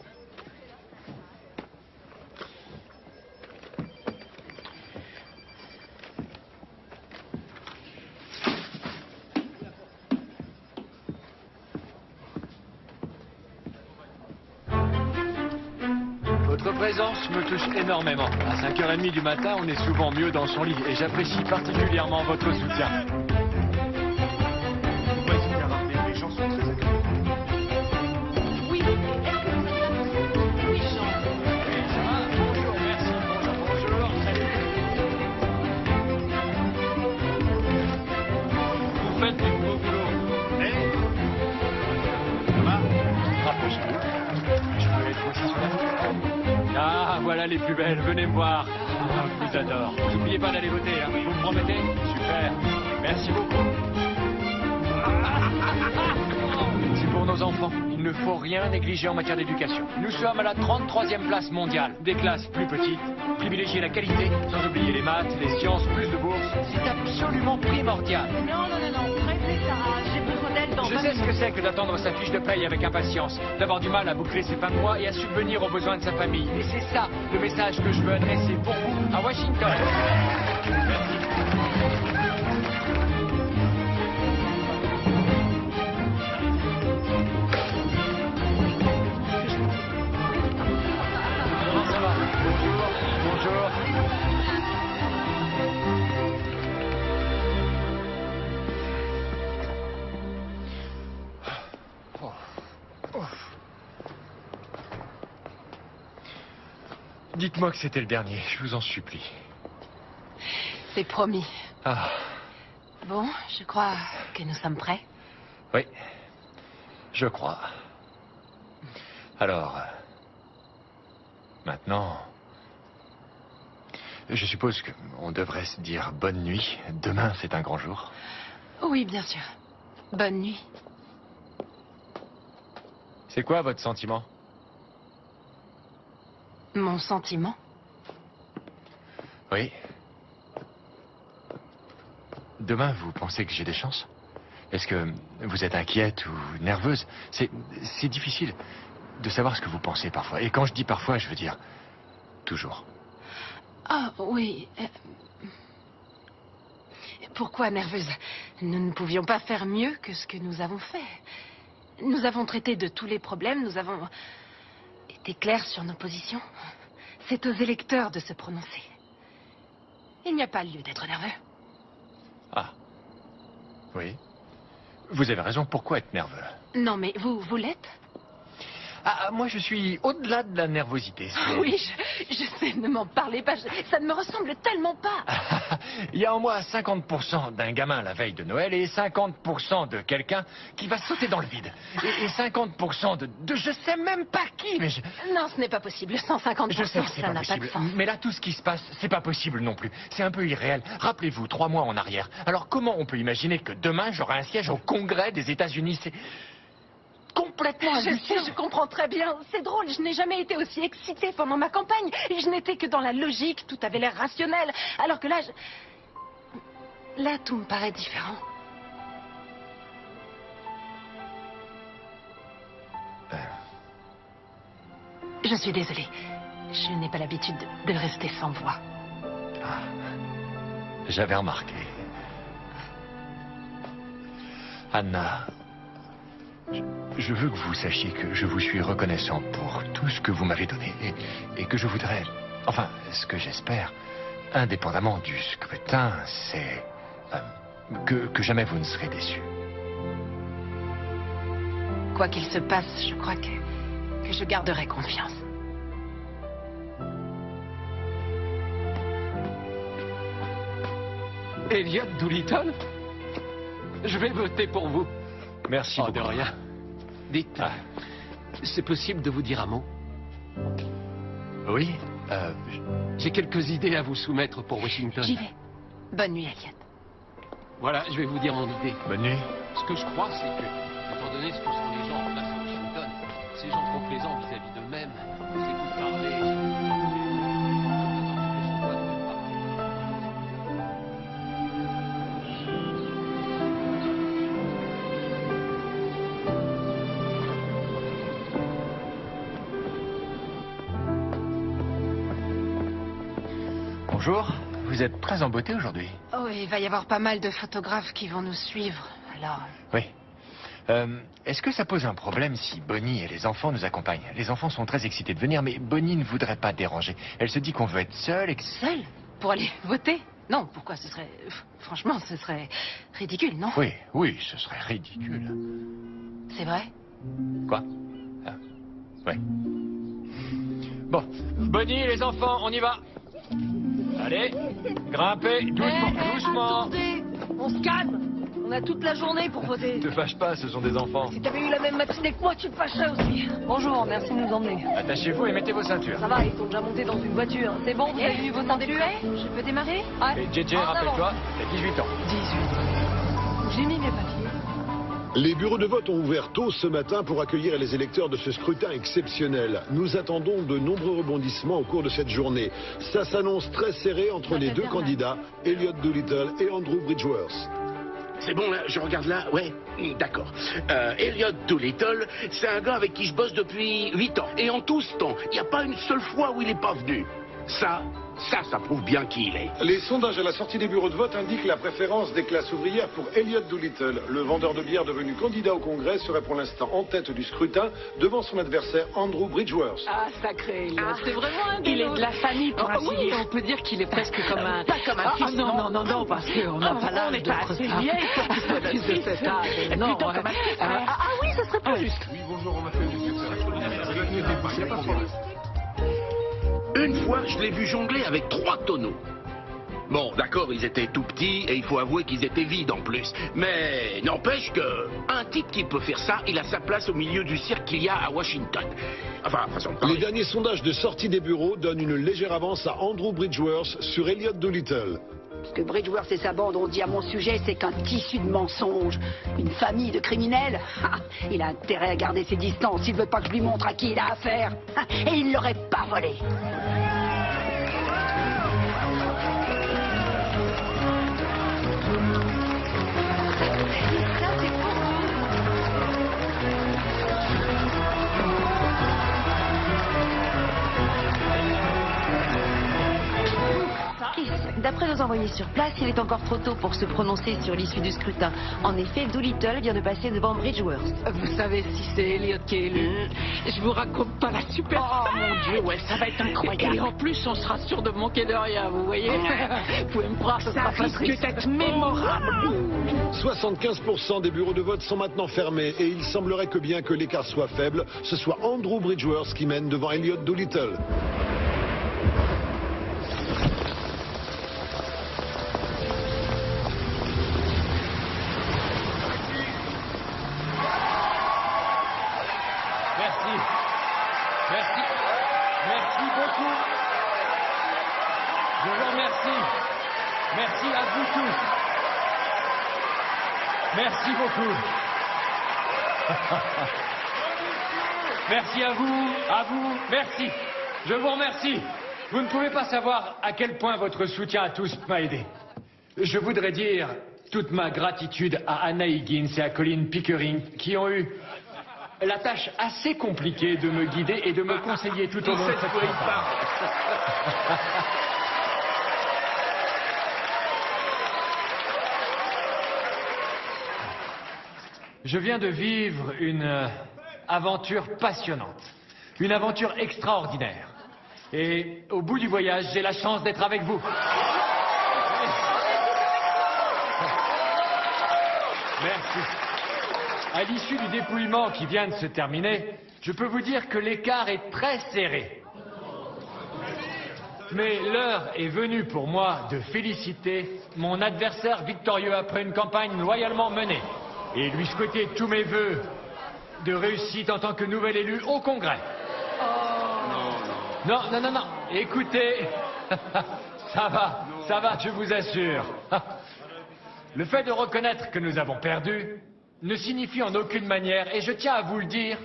S11: Votre présence me touche énormément. À 5h30 du matin, on est souvent mieux dans son lit et j'apprécie particulièrement votre soutien.
S1: Les gens sont très actifs.
S21: Oui, est-ce que vous avez... Oui, Jean.
S11: Ça va? Bonjour, merci. Bonjour, salut. Vous faites du beau boulot. Ça va? Rapprochez-vous. Je peux être aussi sur la photo. Ah, voilà les plus belles. Venez me voir. Ah, je vous adore. N'oubliez pas d'aller voter, hein. Vous me promettez? Super. Merci beaucoup. C'est pour nos enfants. Il ne faut rien négliger en matière d'éducation. Nous sommes à la 33e place mondiale. Des classes plus petites, privilégier la qualité, sans oublier les maths, les sciences, plus de bourses. C'est absolument primordial.
S21: Non, prêtez Sarah, j'ai besoin d'aide dans...
S11: Je sais ce que c'est que d'attendre sa fiche de paye avec impatience, d'avoir du mal à boucler ses fins de mois et à subvenir aux besoins de sa famille. Et c'est ça le message que je veux adresser pour vous à Washington. Merci. Dites-moi que c'était le dernier, je vous en supplie.
S21: C'est promis.
S11: Ah,
S21: Bon, je crois que nous sommes prêts.
S11: oui, je crois. Alors, maintenant, je suppose qu'on devrait se dire bonne nuit. Demain, c'est un grand jour.
S21: Oui, bien sûr. Bonne nuit.
S11: C'est quoi votre sentiment?
S21: Mon sentiment?
S11: Oui. Demain, vous pensez que j'ai des chances? Est-ce que vous êtes inquiète ou nerveuse? C'est difficile de savoir ce que vous pensez parfois. Et quand je dis parfois, je veux dire toujours.
S21: Ah, oui. Pourquoi nerveuse? Nous ne pouvions pas faire mieux que ce que nous avons fait. Nous avons traité de tous les problèmes, nous avons été clairs sur nos positions. C'est aux électeurs de se prononcer. Il n'y a pas lieu d'être nerveux.
S11: Ah. Oui. Vous avez raison, pourquoi être nerveux?
S21: Non, mais vous l'êtes?
S11: Ah, moi je suis au-delà de la nervosité.
S21: Oui, je sais, ne m'en parlez pas, ça ne me ressemble tellement pas.
S11: Il y a en moi 50% d'un gamin la veille de Noël et 50% de quelqu'un qui va sauter dans le vide. Et 50% de je sais même pas qui, mais
S21: Non, ce n'est pas possible, 150%,
S11: je sais que c'est
S21: ça
S11: pas
S21: n'a pas de
S11: possible.
S21: sens.
S11: Mais là, tout ce qui se passe, c'est pas possible non plus. C'est un peu irréel. Rappelez-vous, 3 mois en arrière. Alors comment on peut imaginer que demain, j'aurai un siège au Congrès des États-Unis? C'est complètement hallucinant.
S21: Je comprends très bien. C'est drôle, je n'ai jamais été aussi excitée pendant ma campagne. Et je n'étais que dans la logique, tout avait l'air rationnel. Alors que là, là, tout me paraît différent. Je suis désolée. Je n'ai pas l'habitude de rester sans voix.
S11: Ah, j'avais remarqué. Anna, je veux que vous sachiez que je vous suis reconnaissant pour tout ce que vous m'avez donné et que je voudrais, enfin, ce que j'espère, indépendamment du scrutin, c'est que jamais vous ne serez déçus.
S21: Quoi qu'il se passe, je crois que je garderai confiance.
S13: Elliot Doolittle? Je vais voter pour vous.
S11: Merci beaucoup.
S13: De rien. Dites, c'est possible de vous dire un mot?
S11: Oui.
S13: J'ai quelques idées à vous soumettre pour Washington.
S21: J'y vais. Bonne nuit, Elliot.
S13: Voilà, je vais vous dire mon idée.
S11: Bonne nuit.
S13: Ce que je crois, c'est que, étant donné ce que sont les gens en place à Washington, ces gens trop plaisants vis-à-vis d'eux-mêmes, ils écoutent parler.
S11: Bonjour, vous êtes très en beauté aujourd'hui.
S21: Oh, il va y avoir pas mal de photographes qui vont nous suivre, alors...
S11: Oui. Est-ce que ça pose un problème si Bonnie et les enfants nous accompagnent? Les enfants sont très excités de venir, mais Bonnie ne voudrait pas déranger. Elle se dit qu'on veut être seule et que...
S21: Seule? Pour aller voter? Non, pourquoi? Ce serait... Franchement, ce serait ridicule, non?
S11: Oui, oui, ce serait ridicule.
S21: C'est vrai?
S11: Quoi? Ouais. Bon, Bonnie, les enfants, on y va. Allez, grimpez, doucement, doucement.
S8: Attendez, on se calme. On a toute la journée pour voter.
S11: Ne te fâche pas, ce sont des enfants.
S8: Si t'avais eu la même matinée que moi, tu te fâcherais aussi. Bonjour, merci de nous emmener.
S11: Attachez-vous et mettez vos ceintures.
S8: Ça va, ils sont déjà montés dans une voiture. C'est bon, vous avez eu vos ceintures?
S21: Je peux démarrer?
S8: Ouais.
S11: Et JJ, rappelle-toi, t'as 18 ans.
S8: 18. J'ai mis mes papiers.
S17: Les bureaux de vote ont ouvert tôt ce matin pour accueillir les électeurs de ce scrutin exceptionnel. Nous attendons de nombreux rebondissements au cours de cette journée. Ça s'annonce très serré entre les deux candidats, Elliot Doolittle et Andrew Bridgeworth.
S22: C'est bon, là, je regarde là, ouais, d'accord. Elliot Doolittle, c'est un gars avec qui je bosse depuis 8 ans. Et en tout ce temps, il n'y a pas une seule fois où il n'est pas venu. Ça prouve bien qui il est.
S18: Les sondages à la sortie des bureaux de vote indiquent la préférence des classes ouvrières pour Elliot Doolittle. Le vendeur de bière devenu candidat au Congrès serait pour l'instant en tête du scrutin devant son adversaire Andrew Bridgeworth.
S14: Ah, sacré Elliot. C'est vraiment un
S21: Il est de la famille, pour ainsi dire.
S14: On peut dire qu'il est presque comme un...
S21: Pas comme un fils,
S14: non, parce qu'on n'a pas l'âge de
S21: assez vieille pour qu'il soit
S14: de cet âge. Non,
S21: plutôt comme un petit frère.
S14: Ah oui, ça serait plus juste.
S18: Oui, bonjour, on m'a fait
S22: Une fois, je l'ai vu jongler avec 3 tonneaux. Bon, d'accord, ils étaient tout petits et il faut avouer qu'ils étaient vides en plus. Mais n'empêche que un type qui peut faire ça, il a sa place au milieu du cirque qu'il y a à Washington. Enfin, façon de parler.
S17: Les derniers sondages de sortie des bureaux donnent une légère avance à Andrew Bridgeworth sur Elliot Doolittle.
S15: Ce que Bridgeworth et sa bande ont dit à mon sujet, c'est qu'un tissu de mensonges, une famille de criminels. Il a intérêt à garder ses distances, il veut pas que je lui montre à qui il a affaire. Et il l'aurait pas volé.
S16: D'après nos envoyés sur place, il est encore trop tôt pour se prononcer sur l'issue du scrutin. En effet, Doolittle vient de passer devant Bridgeworth.
S14: Vous savez si c'est Elliot qui est élu, je vous raconte pas la super...
S21: Oh mon Dieu, ouais, ça va être incroyable.
S14: Et en plus, on sera sûr de manquer de rien, vous voyez. Vous pouvez me croire, ça sera pas triste.
S21: D'être mémorable.
S17: 75% des bureaux de vote sont maintenant fermés et il semblerait que bien que l'écart soit faible, ce soit Andrew Bridgeworth qui mène devant Elliot Doolittle.
S11: Merci beaucoup. Je vous remercie. Merci à vous tous. Merci beaucoup. Merci à vous, merci. Je vous remercie. Vous ne pouvez pas savoir à quel point votre soutien à tous m'a aidé. Je voudrais dire toute ma gratitude à Anna Higgins et à Colin Pickering qui ont eu la tâche assez compliquée de me guider et de me conseiller tout au long de cette campagne. Je viens de vivre une aventure passionnante, une aventure extraordinaire. Et au bout du voyage, j'ai la chance d'être avec vous. Merci. À l'issue du dépouillement qui vient de se terminer, je peux vous dire que l'écart est très serré. Mais l'heure est venue pour moi de féliciter mon adversaire victorieux après une campagne loyalement menée et lui souhaiter tous mes vœux de réussite en tant que nouvel élu au Congrès. Non, écoutez, ça va, je vous assure. Le fait de reconnaître que nous avons perdu ne signifie en aucune manière, et je tiens à vous le dire,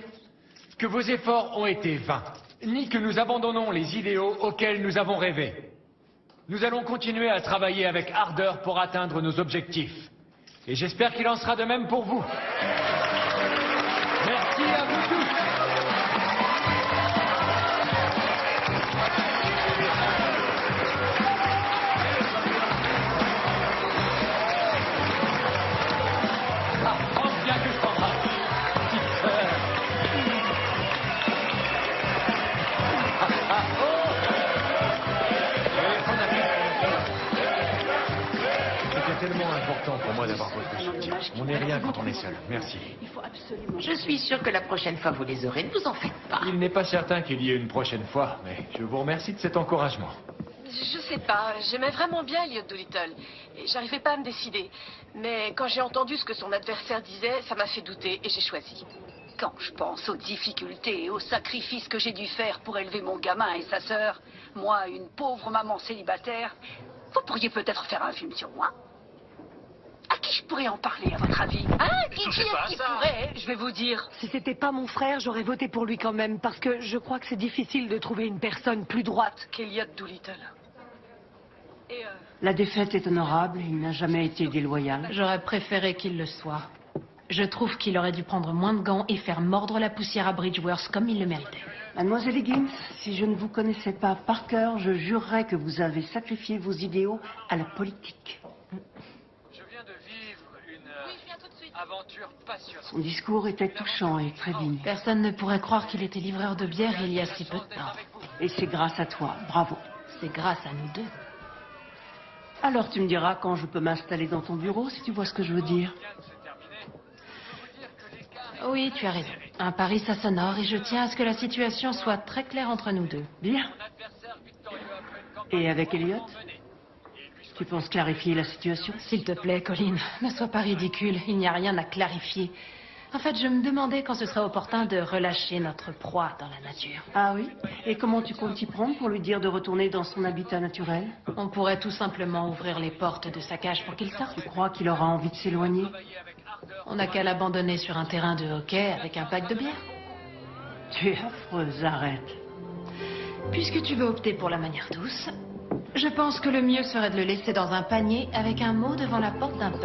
S11: que vos efforts ont été vains, ni que nous abandonnons les idéaux auxquels nous avons rêvé. Nous allons continuer à travailler avec ardeur pour atteindre nos objectifs. Et j'espère qu'il en sera de même pour vous. Merci à vous tous. Bien que je t'embrasse. moi d'avoir votre soutien. On n'est rien quand on est seul. Merci.
S5: Je suis sûre que la prochaine fois vous les aurez, ne vous en faites pas.
S11: Il n'est pas certain qu'il y ait une prochaine fois, mais je vous remercie de cet encouragement.
S16: Je sais pas, j'aimais vraiment bien Elliot Doolittle. Et j'arrivais pas à me décider. Mais quand j'ai entendu ce que son adversaire disait, ça m'a fait douter et j'ai choisi.
S15: Quand je pense aux difficultés et aux sacrifices que j'ai dû faire pour élever mon gamin et sa sœur, moi, une pauvre maman célibataire, vous pourriez peut-être faire un film sur moi. À qui je pourrais en parler, à votre avis? Hein? Qui pourrait? Je vais vous dire.
S8: Si c'était pas mon frère, j'aurais voté pour lui quand même, parce que je crois que c'est difficile de trouver une personne plus droite
S16: qu'Elliot Doolittle.
S2: La défaite est honorable, il n'a jamais été déloyal.
S3: J'aurais préféré qu'il le soit. Je trouve qu'il aurait dû prendre moins de gants et faire mordre la poussière à Bridgeworth comme il le méritait.
S2: Mademoiselle Higgins, si je ne vous connaissais pas par cœur, je jurerais que vous avez sacrifié vos idéaux à la politique.
S11: Je viens de vivre une aventure passionnante.
S2: Son discours était touchant et très digne.
S3: Personne ne pourrait croire qu'il était livreur de bière il y a si peu de temps.
S2: Et c'est grâce à toi, bravo.
S3: C'est grâce à nous deux.
S2: Alors tu me diras quand je peux m'installer dans ton bureau, si tu vois ce que je veux dire.
S3: Oui, tu as raison. Un pari, ça sonore, et je tiens à ce que la situation soit très claire entre nous deux.
S2: Bien. Et avec Elliot? Tu penses clarifier la situation?
S3: S'il te plaît, Colin, ne sois pas ridicule. Il n'y a rien à clarifier. En fait, je me demandais quand ce serait opportun de relâcher notre proie dans la nature.
S2: Ah oui? Et comment tu comptes t'y prendre pour lui dire de retourner dans son habitat naturel?
S3: On pourrait tout simplement ouvrir les portes de sa cage pour qu'il sorte.
S2: Tu crois qu'il aura envie de s'éloigner?
S3: On n'a qu'à l'abandonner sur un terrain de hockey avec un pack de bière.
S2: Tu es affreuse, arrête.
S3: Puisque tu veux opter pour la manière douce, je pense que le mieux serait de le laisser dans un panier avec un mot devant la porte d'un pub.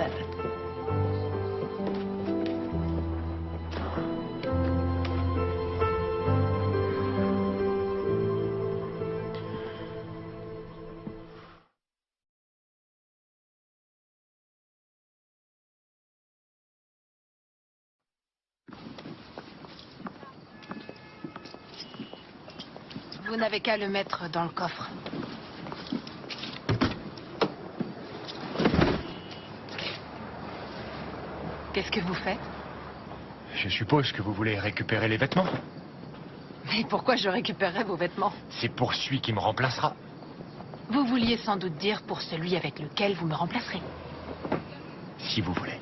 S3: Vous n'avez qu'à le mettre dans le coffre. Qu'est-ce que vous faites?
S11: Je suppose que vous voulez récupérer les vêtements.
S3: Mais pourquoi je récupérerais vos vêtements?
S11: C'est pour celui qui me remplacera.
S3: Vous vouliez sans doute dire pour celui avec lequel vous me remplacerez.
S11: Si vous voulez.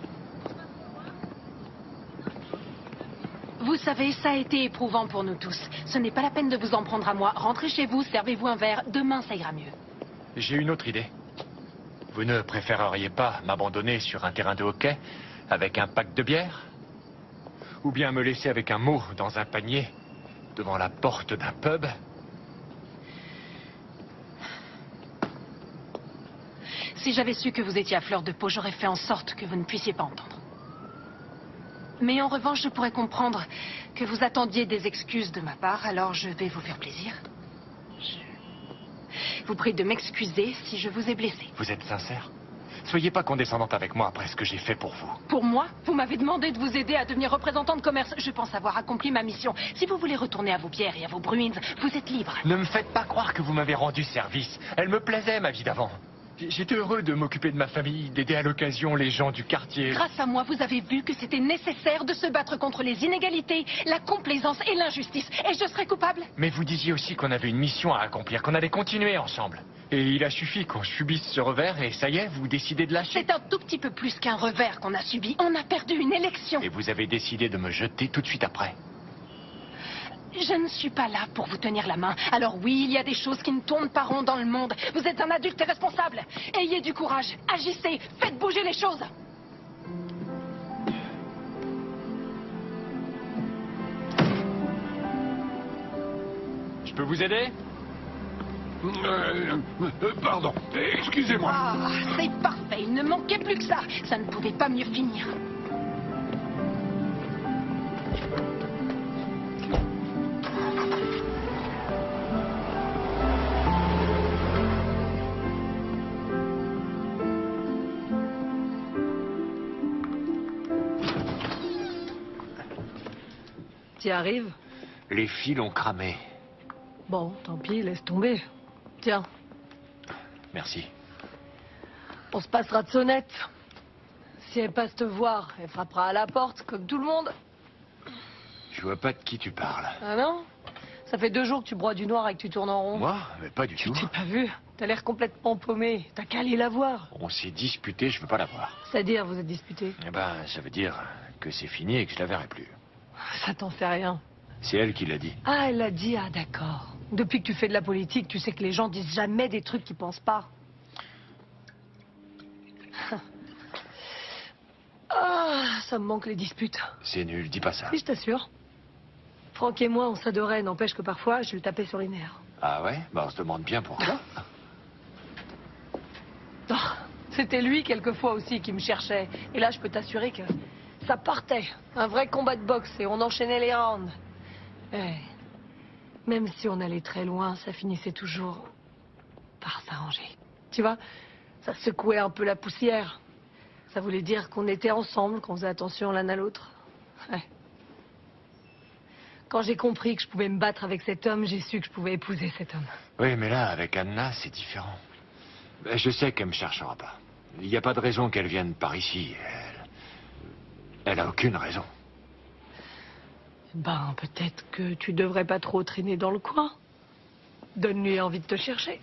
S3: Vous savez, ça a été éprouvant pour nous tous. Ce n'est pas la peine de vous en prendre à moi. Rentrez chez vous, servez-vous un verre. Demain, ça ira mieux.
S11: J'ai une autre idée. Vous ne préféreriez pas m'abandonner sur un terrain de hockey avec un pack de bière? Ou bien me laisser avec un mot dans un panier devant la porte d'un pub?
S3: Si j'avais su que vous étiez à fleur de peau, j'aurais fait en sorte que vous ne puissiez pas entendre. Mais en revanche, je pourrais comprendre que vous attendiez des excuses de ma part, alors je vais vous faire plaisir. Je vous prie de m'excuser si je vous ai blessé.
S11: Vous êtes sincère? Soyez pas condescendante avec moi après ce que j'ai fait pour vous.
S3: Pour moi, vous m'avez demandé de vous aider à devenir représentant de commerce. Je pense avoir accompli ma mission. Si vous voulez retourner à vos bières et à vos Bruins, vous êtes libre.
S11: Ne me faites pas croire que vous m'avez rendu service. Elle me plaisait, ma vie d'avant. J'étais heureux de m'occuper de ma famille, d'aider à l'occasion les gens du quartier.
S3: Grâce à moi, vous avez vu que c'était nécessaire de se battre contre les inégalités, la complaisance et l'injustice. Et je serais coupable?
S11: Mais vous disiez aussi qu'on avait une mission à accomplir, qu'on allait continuer ensemble. Et il a suffi qu'on subisse ce revers et ça y est, vous décidez de lâcher.
S3: C'est un tout petit peu plus qu'un revers qu'on a subi. On a perdu une élection.
S11: Et vous avez décidé de me jeter tout de suite après.
S3: Je ne suis pas là pour vous tenir la main. Alors oui, il y a des choses qui ne tournent pas rond dans le monde. Vous êtes un adulte et responsable. Ayez du courage. Agissez. Faites bouger les choses.
S11: Je peux vous aider?
S20: Pardon, excusez-moi.
S3: Ah, c'est parfait. Il ne manquait plus que ça. Ça ne pouvait pas mieux finir.
S8: T'y arrives?
S11: Les fils ont cramé.
S8: Bon, tant pis, laisse tomber. Tiens.
S11: Merci.
S8: On se passera de sonnette. Si elle passe te voir, elle frappera à la porte, comme tout le monde.
S11: Je vois pas de qui tu parles.
S8: Ah non? Ça fait 2 jours que tu broies du noir et que tu tournes en rond.
S11: Moi? Mais pas du tout.
S8: Je t'ai pas vu. T'as l'air complètement paumé. T'as qu'à aller la voir.
S11: On s'est disputé, je veux pas la voir.
S8: C'est-à-dire, vous êtes disputés?
S11: Eh ben, ça veut dire que c'est fini et que je la verrai plus.
S8: Ça t'en fait rien.
S11: C'est elle qui l'a dit.
S8: Ah, elle l'a dit, ah d'accord. Depuis que tu fais de la politique, tu sais que les gens disent jamais des trucs qu'ils pensent pas. Ah, ça me manque les disputes.
S11: C'est nul, dis pas ça.
S8: Oui, je t'assure. Franck et moi, on s'adorait, n'empêche que parfois, je le tapais sur les nerfs.
S11: Ah ouais? Bah on se demande bien pourquoi.
S8: Oh, c'était lui, quelquefois aussi, qui me cherchait. Et là, je peux t'assurer que ça partait. Un vrai combat de boxe et on enchaînait les rounds. Et même si on allait très loin, ça finissait toujours par s'arranger. Tu vois, ça secouait un peu la poussière. Ça voulait dire qu'on était ensemble, qu'on faisait attention l'un à l'autre. Ouais. Quand j'ai compris que je pouvais me battre avec cet homme, j'ai su que je pouvais épouser cet homme.
S11: Oui, mais là, avec Anna, c'est différent. Je sais qu'elle me cherchera pas. Il n'y a pas de raison qu'elle vienne par ici. Elle a aucune raison.
S8: Ben, peut-être que tu devrais pas trop traîner dans le coin. Donne-lui envie de te chercher.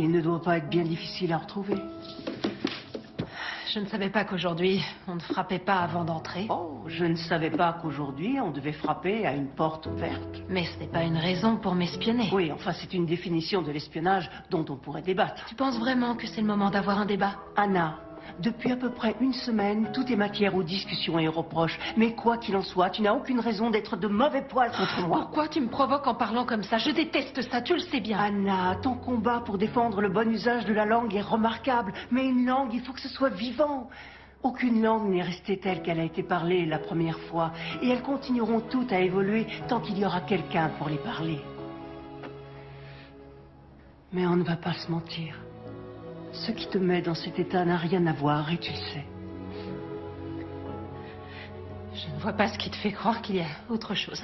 S2: Il ne doit pas être bien difficile à retrouver.
S21: Je ne savais pas qu'aujourd'hui, on ne frappait pas avant d'entrer.
S2: Oh, je ne savais pas qu'aujourd'hui, on devait frapper à une porte ouverte.
S21: Mais ce n'est pas une raison pour m'espionner.
S2: Oui, enfin, c'est une définition de l'espionnage dont on pourrait débattre.
S21: Tu penses vraiment que c'est le moment d'avoir un débat?
S2: Anna, depuis à peu près une semaine, tout est matière aux discussions et aux reproches. Mais quoi qu'il en soit, tu n'as aucune raison d'être de mauvais poil contre moi.
S21: Pourquoi tu me provoques en parlant comme ça? Je déteste ça, tu le sais bien.
S2: Anna, ton combat pour défendre le bon usage de la langue est remarquable. Mais une langue, il faut que ce soit vivant. Aucune langue n'est restée telle qu'elle a été parlée la première fois. Et elles continueront toutes à évoluer tant qu'il y aura quelqu'un pour les parler. Mais on ne va pas se mentir. Ce qui te met dans cet état n'a rien à voir et tu le sais.
S21: Je ne vois pas ce qui te fait croire qu'il y a autre chose.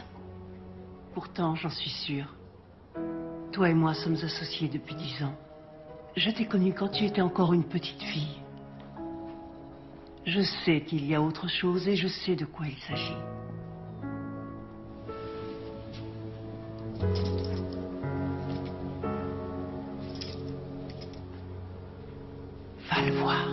S2: Pourtant, j'en suis sûre. Toi et moi sommes associés depuis 10 ans. Je t'ai connue quand tu étais encore une petite fille. Je sais qu'il y a autre chose et je sais de quoi il s'agit. Va le voir.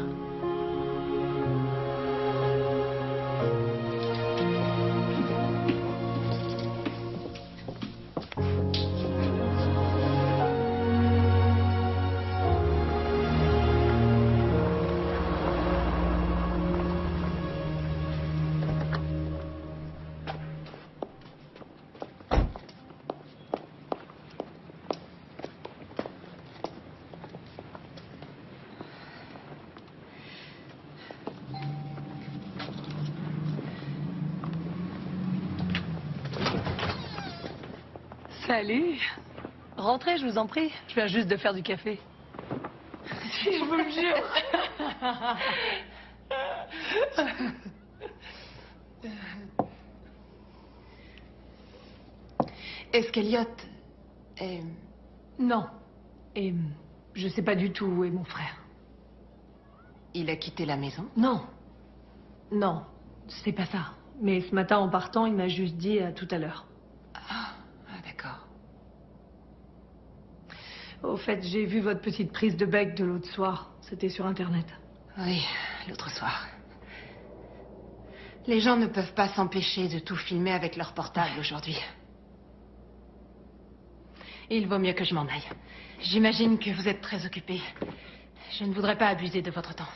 S8: Salut. Rentrez, je vous en prie. Je viens juste de faire du café.
S21: Je vous le jure. Est-ce qu'Eliott est...
S8: Non. Et Je sais pas du tout où est mon frère.
S21: Il a quitté la maison?
S8: Non. Non, c'est pas ça. Mais ce matin, en partant, il m'a juste dit à tout à l'heure.
S21: Ah, d'accord.
S8: Au fait, j'ai vu votre petite prise de bec de l'autre soir. C'était sur Internet.
S21: Oui, l'autre soir. Les gens ne peuvent pas s'empêcher de tout filmer avec leur portable aujourd'hui. Il vaut mieux que je m'en aille. J'imagine que vous êtes très occupé. Je ne voudrais pas abuser de votre temps.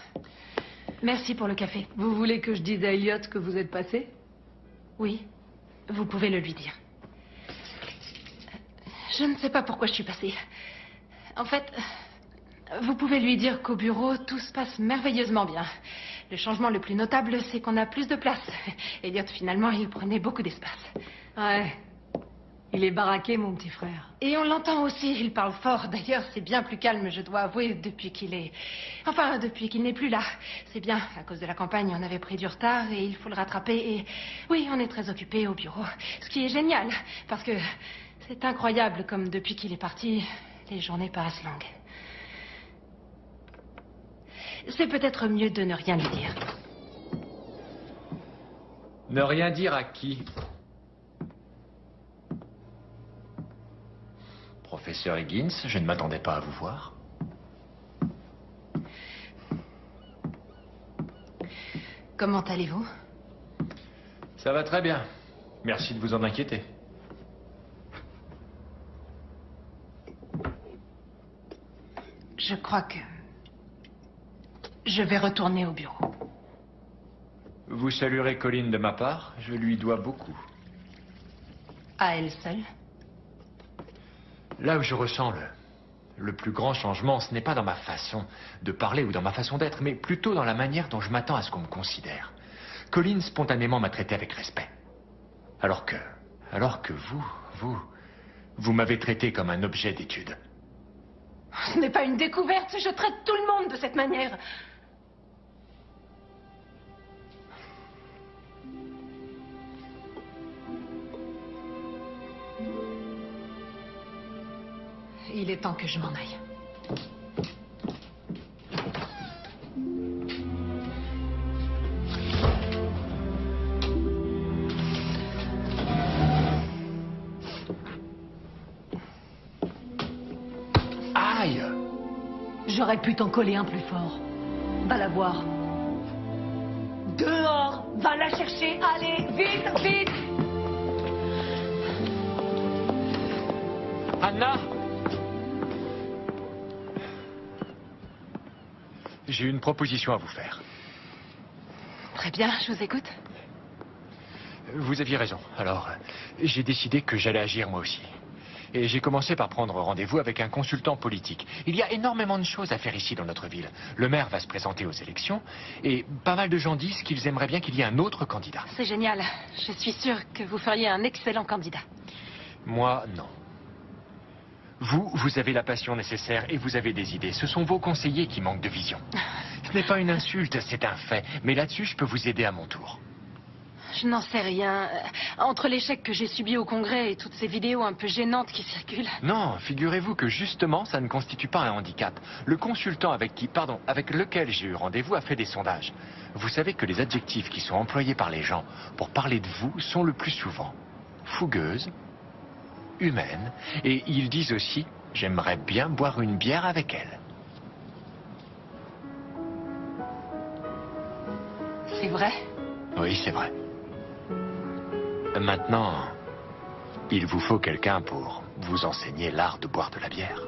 S21: Merci pour le café.
S8: Vous voulez que je dise à Elliot que vous êtes passé?
S21: Oui, vous pouvez le lui dire. Je ne sais pas pourquoi je suis passée. En fait, vous pouvez lui dire qu'au bureau, tout se passe merveilleusement bien. Le changement le plus notable, c'est qu'on a plus de place. Elliot, finalement, il prenait beaucoup d'espace.
S8: Ouais. Il est baraqué, mon petit frère.
S21: Et on l'entend aussi, il parle fort. D'ailleurs, c'est bien plus calme, je dois avouer, depuis qu'il est... Enfin, depuis qu'il n'est plus là. C'est bien, à cause de la campagne, on avait pris du retard et il faut le rattraper. Et oui, on est très occupés au bureau. Ce qui est génial, parce que c'est incroyable comme depuis qu'il est parti, les journées passent longues. C'est peut-être mieux de ne rien lui dire.
S11: Ne rien dire à qui? Professeur Higgins, je ne m'attendais pas à vous voir.
S21: Comment allez-vous?
S11: Ça va très bien. Merci de vous en inquiéter.
S21: Je crois que... je vais retourner au bureau.
S11: Vous saluerez Colleen de ma part, je lui dois beaucoup.
S21: À elle seule?
S11: Là où je ressens le plus grand changement, ce n'est pas dans ma façon de parler ou dans ma façon d'être, mais plutôt dans la manière dont je m'attends à ce qu'on me considère. Colleen, spontanément, m'a traité avec respect. Alors que vous m'avez traité comme un objet d'étude.
S21: Ce n'est pas une découverte, je traite tout le monde de cette manière. Il est temps que je m'en aille.
S11: Aïe!
S8: J'aurais pu t'en coller un plus fort. Va la voir. Dehors! Va la chercher! Allez, vite, vite!
S11: Anna! J'ai une proposition à vous faire.
S21: Très bien, je vous écoute.
S11: Vous aviez raison. Alors, j'ai décidé que j'allais agir moi aussi. Et j'ai commencé par prendre rendez-vous avec un consultant politique. Il y a énormément de choses à faire ici dans notre ville. Le maire va se présenter aux élections et pas mal de gens disent qu'ils aimeraient bien qu'il y ait un autre candidat.
S21: C'est génial. Je suis sûre que vous feriez un excellent candidat.
S11: Moi, non. Vous avez la passion nécessaire et vous avez des idées. Ce sont vos conseillers qui manquent de vision. Ce n'est pas une insulte, c'est un fait. Mais là-dessus, je peux vous aider à mon tour.
S21: Je n'en sais rien. Entre l'échec que j'ai subi au Congrès et toutes ces vidéos un peu gênantes qui circulent.
S11: Non, figurez-vous que justement, ça ne constitue pas un handicap. Le consultant avec lequel j'ai eu rendez-vous a fait des sondages. Vous savez que les adjectifs qui sont employés par les gens pour parler de vous sont le plus souvent fougueuse, humaine, et ils disent aussi « j'aimerais bien boire une bière avec elle ».
S21: C'est vrai?
S11: Oui, c'est vrai. Maintenant, il vous faut quelqu'un pour vous enseigner l'art de boire de la bière.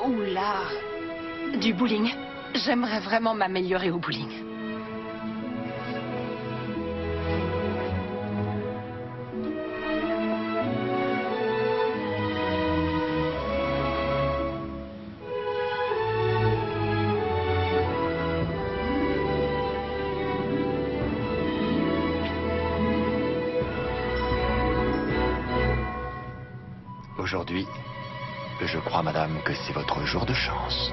S21: Oula! Du bowling. J'aimerais vraiment m'améliorer au bowling.
S11: Aujourd'hui, je crois, madame, que c'est votre jour de chance.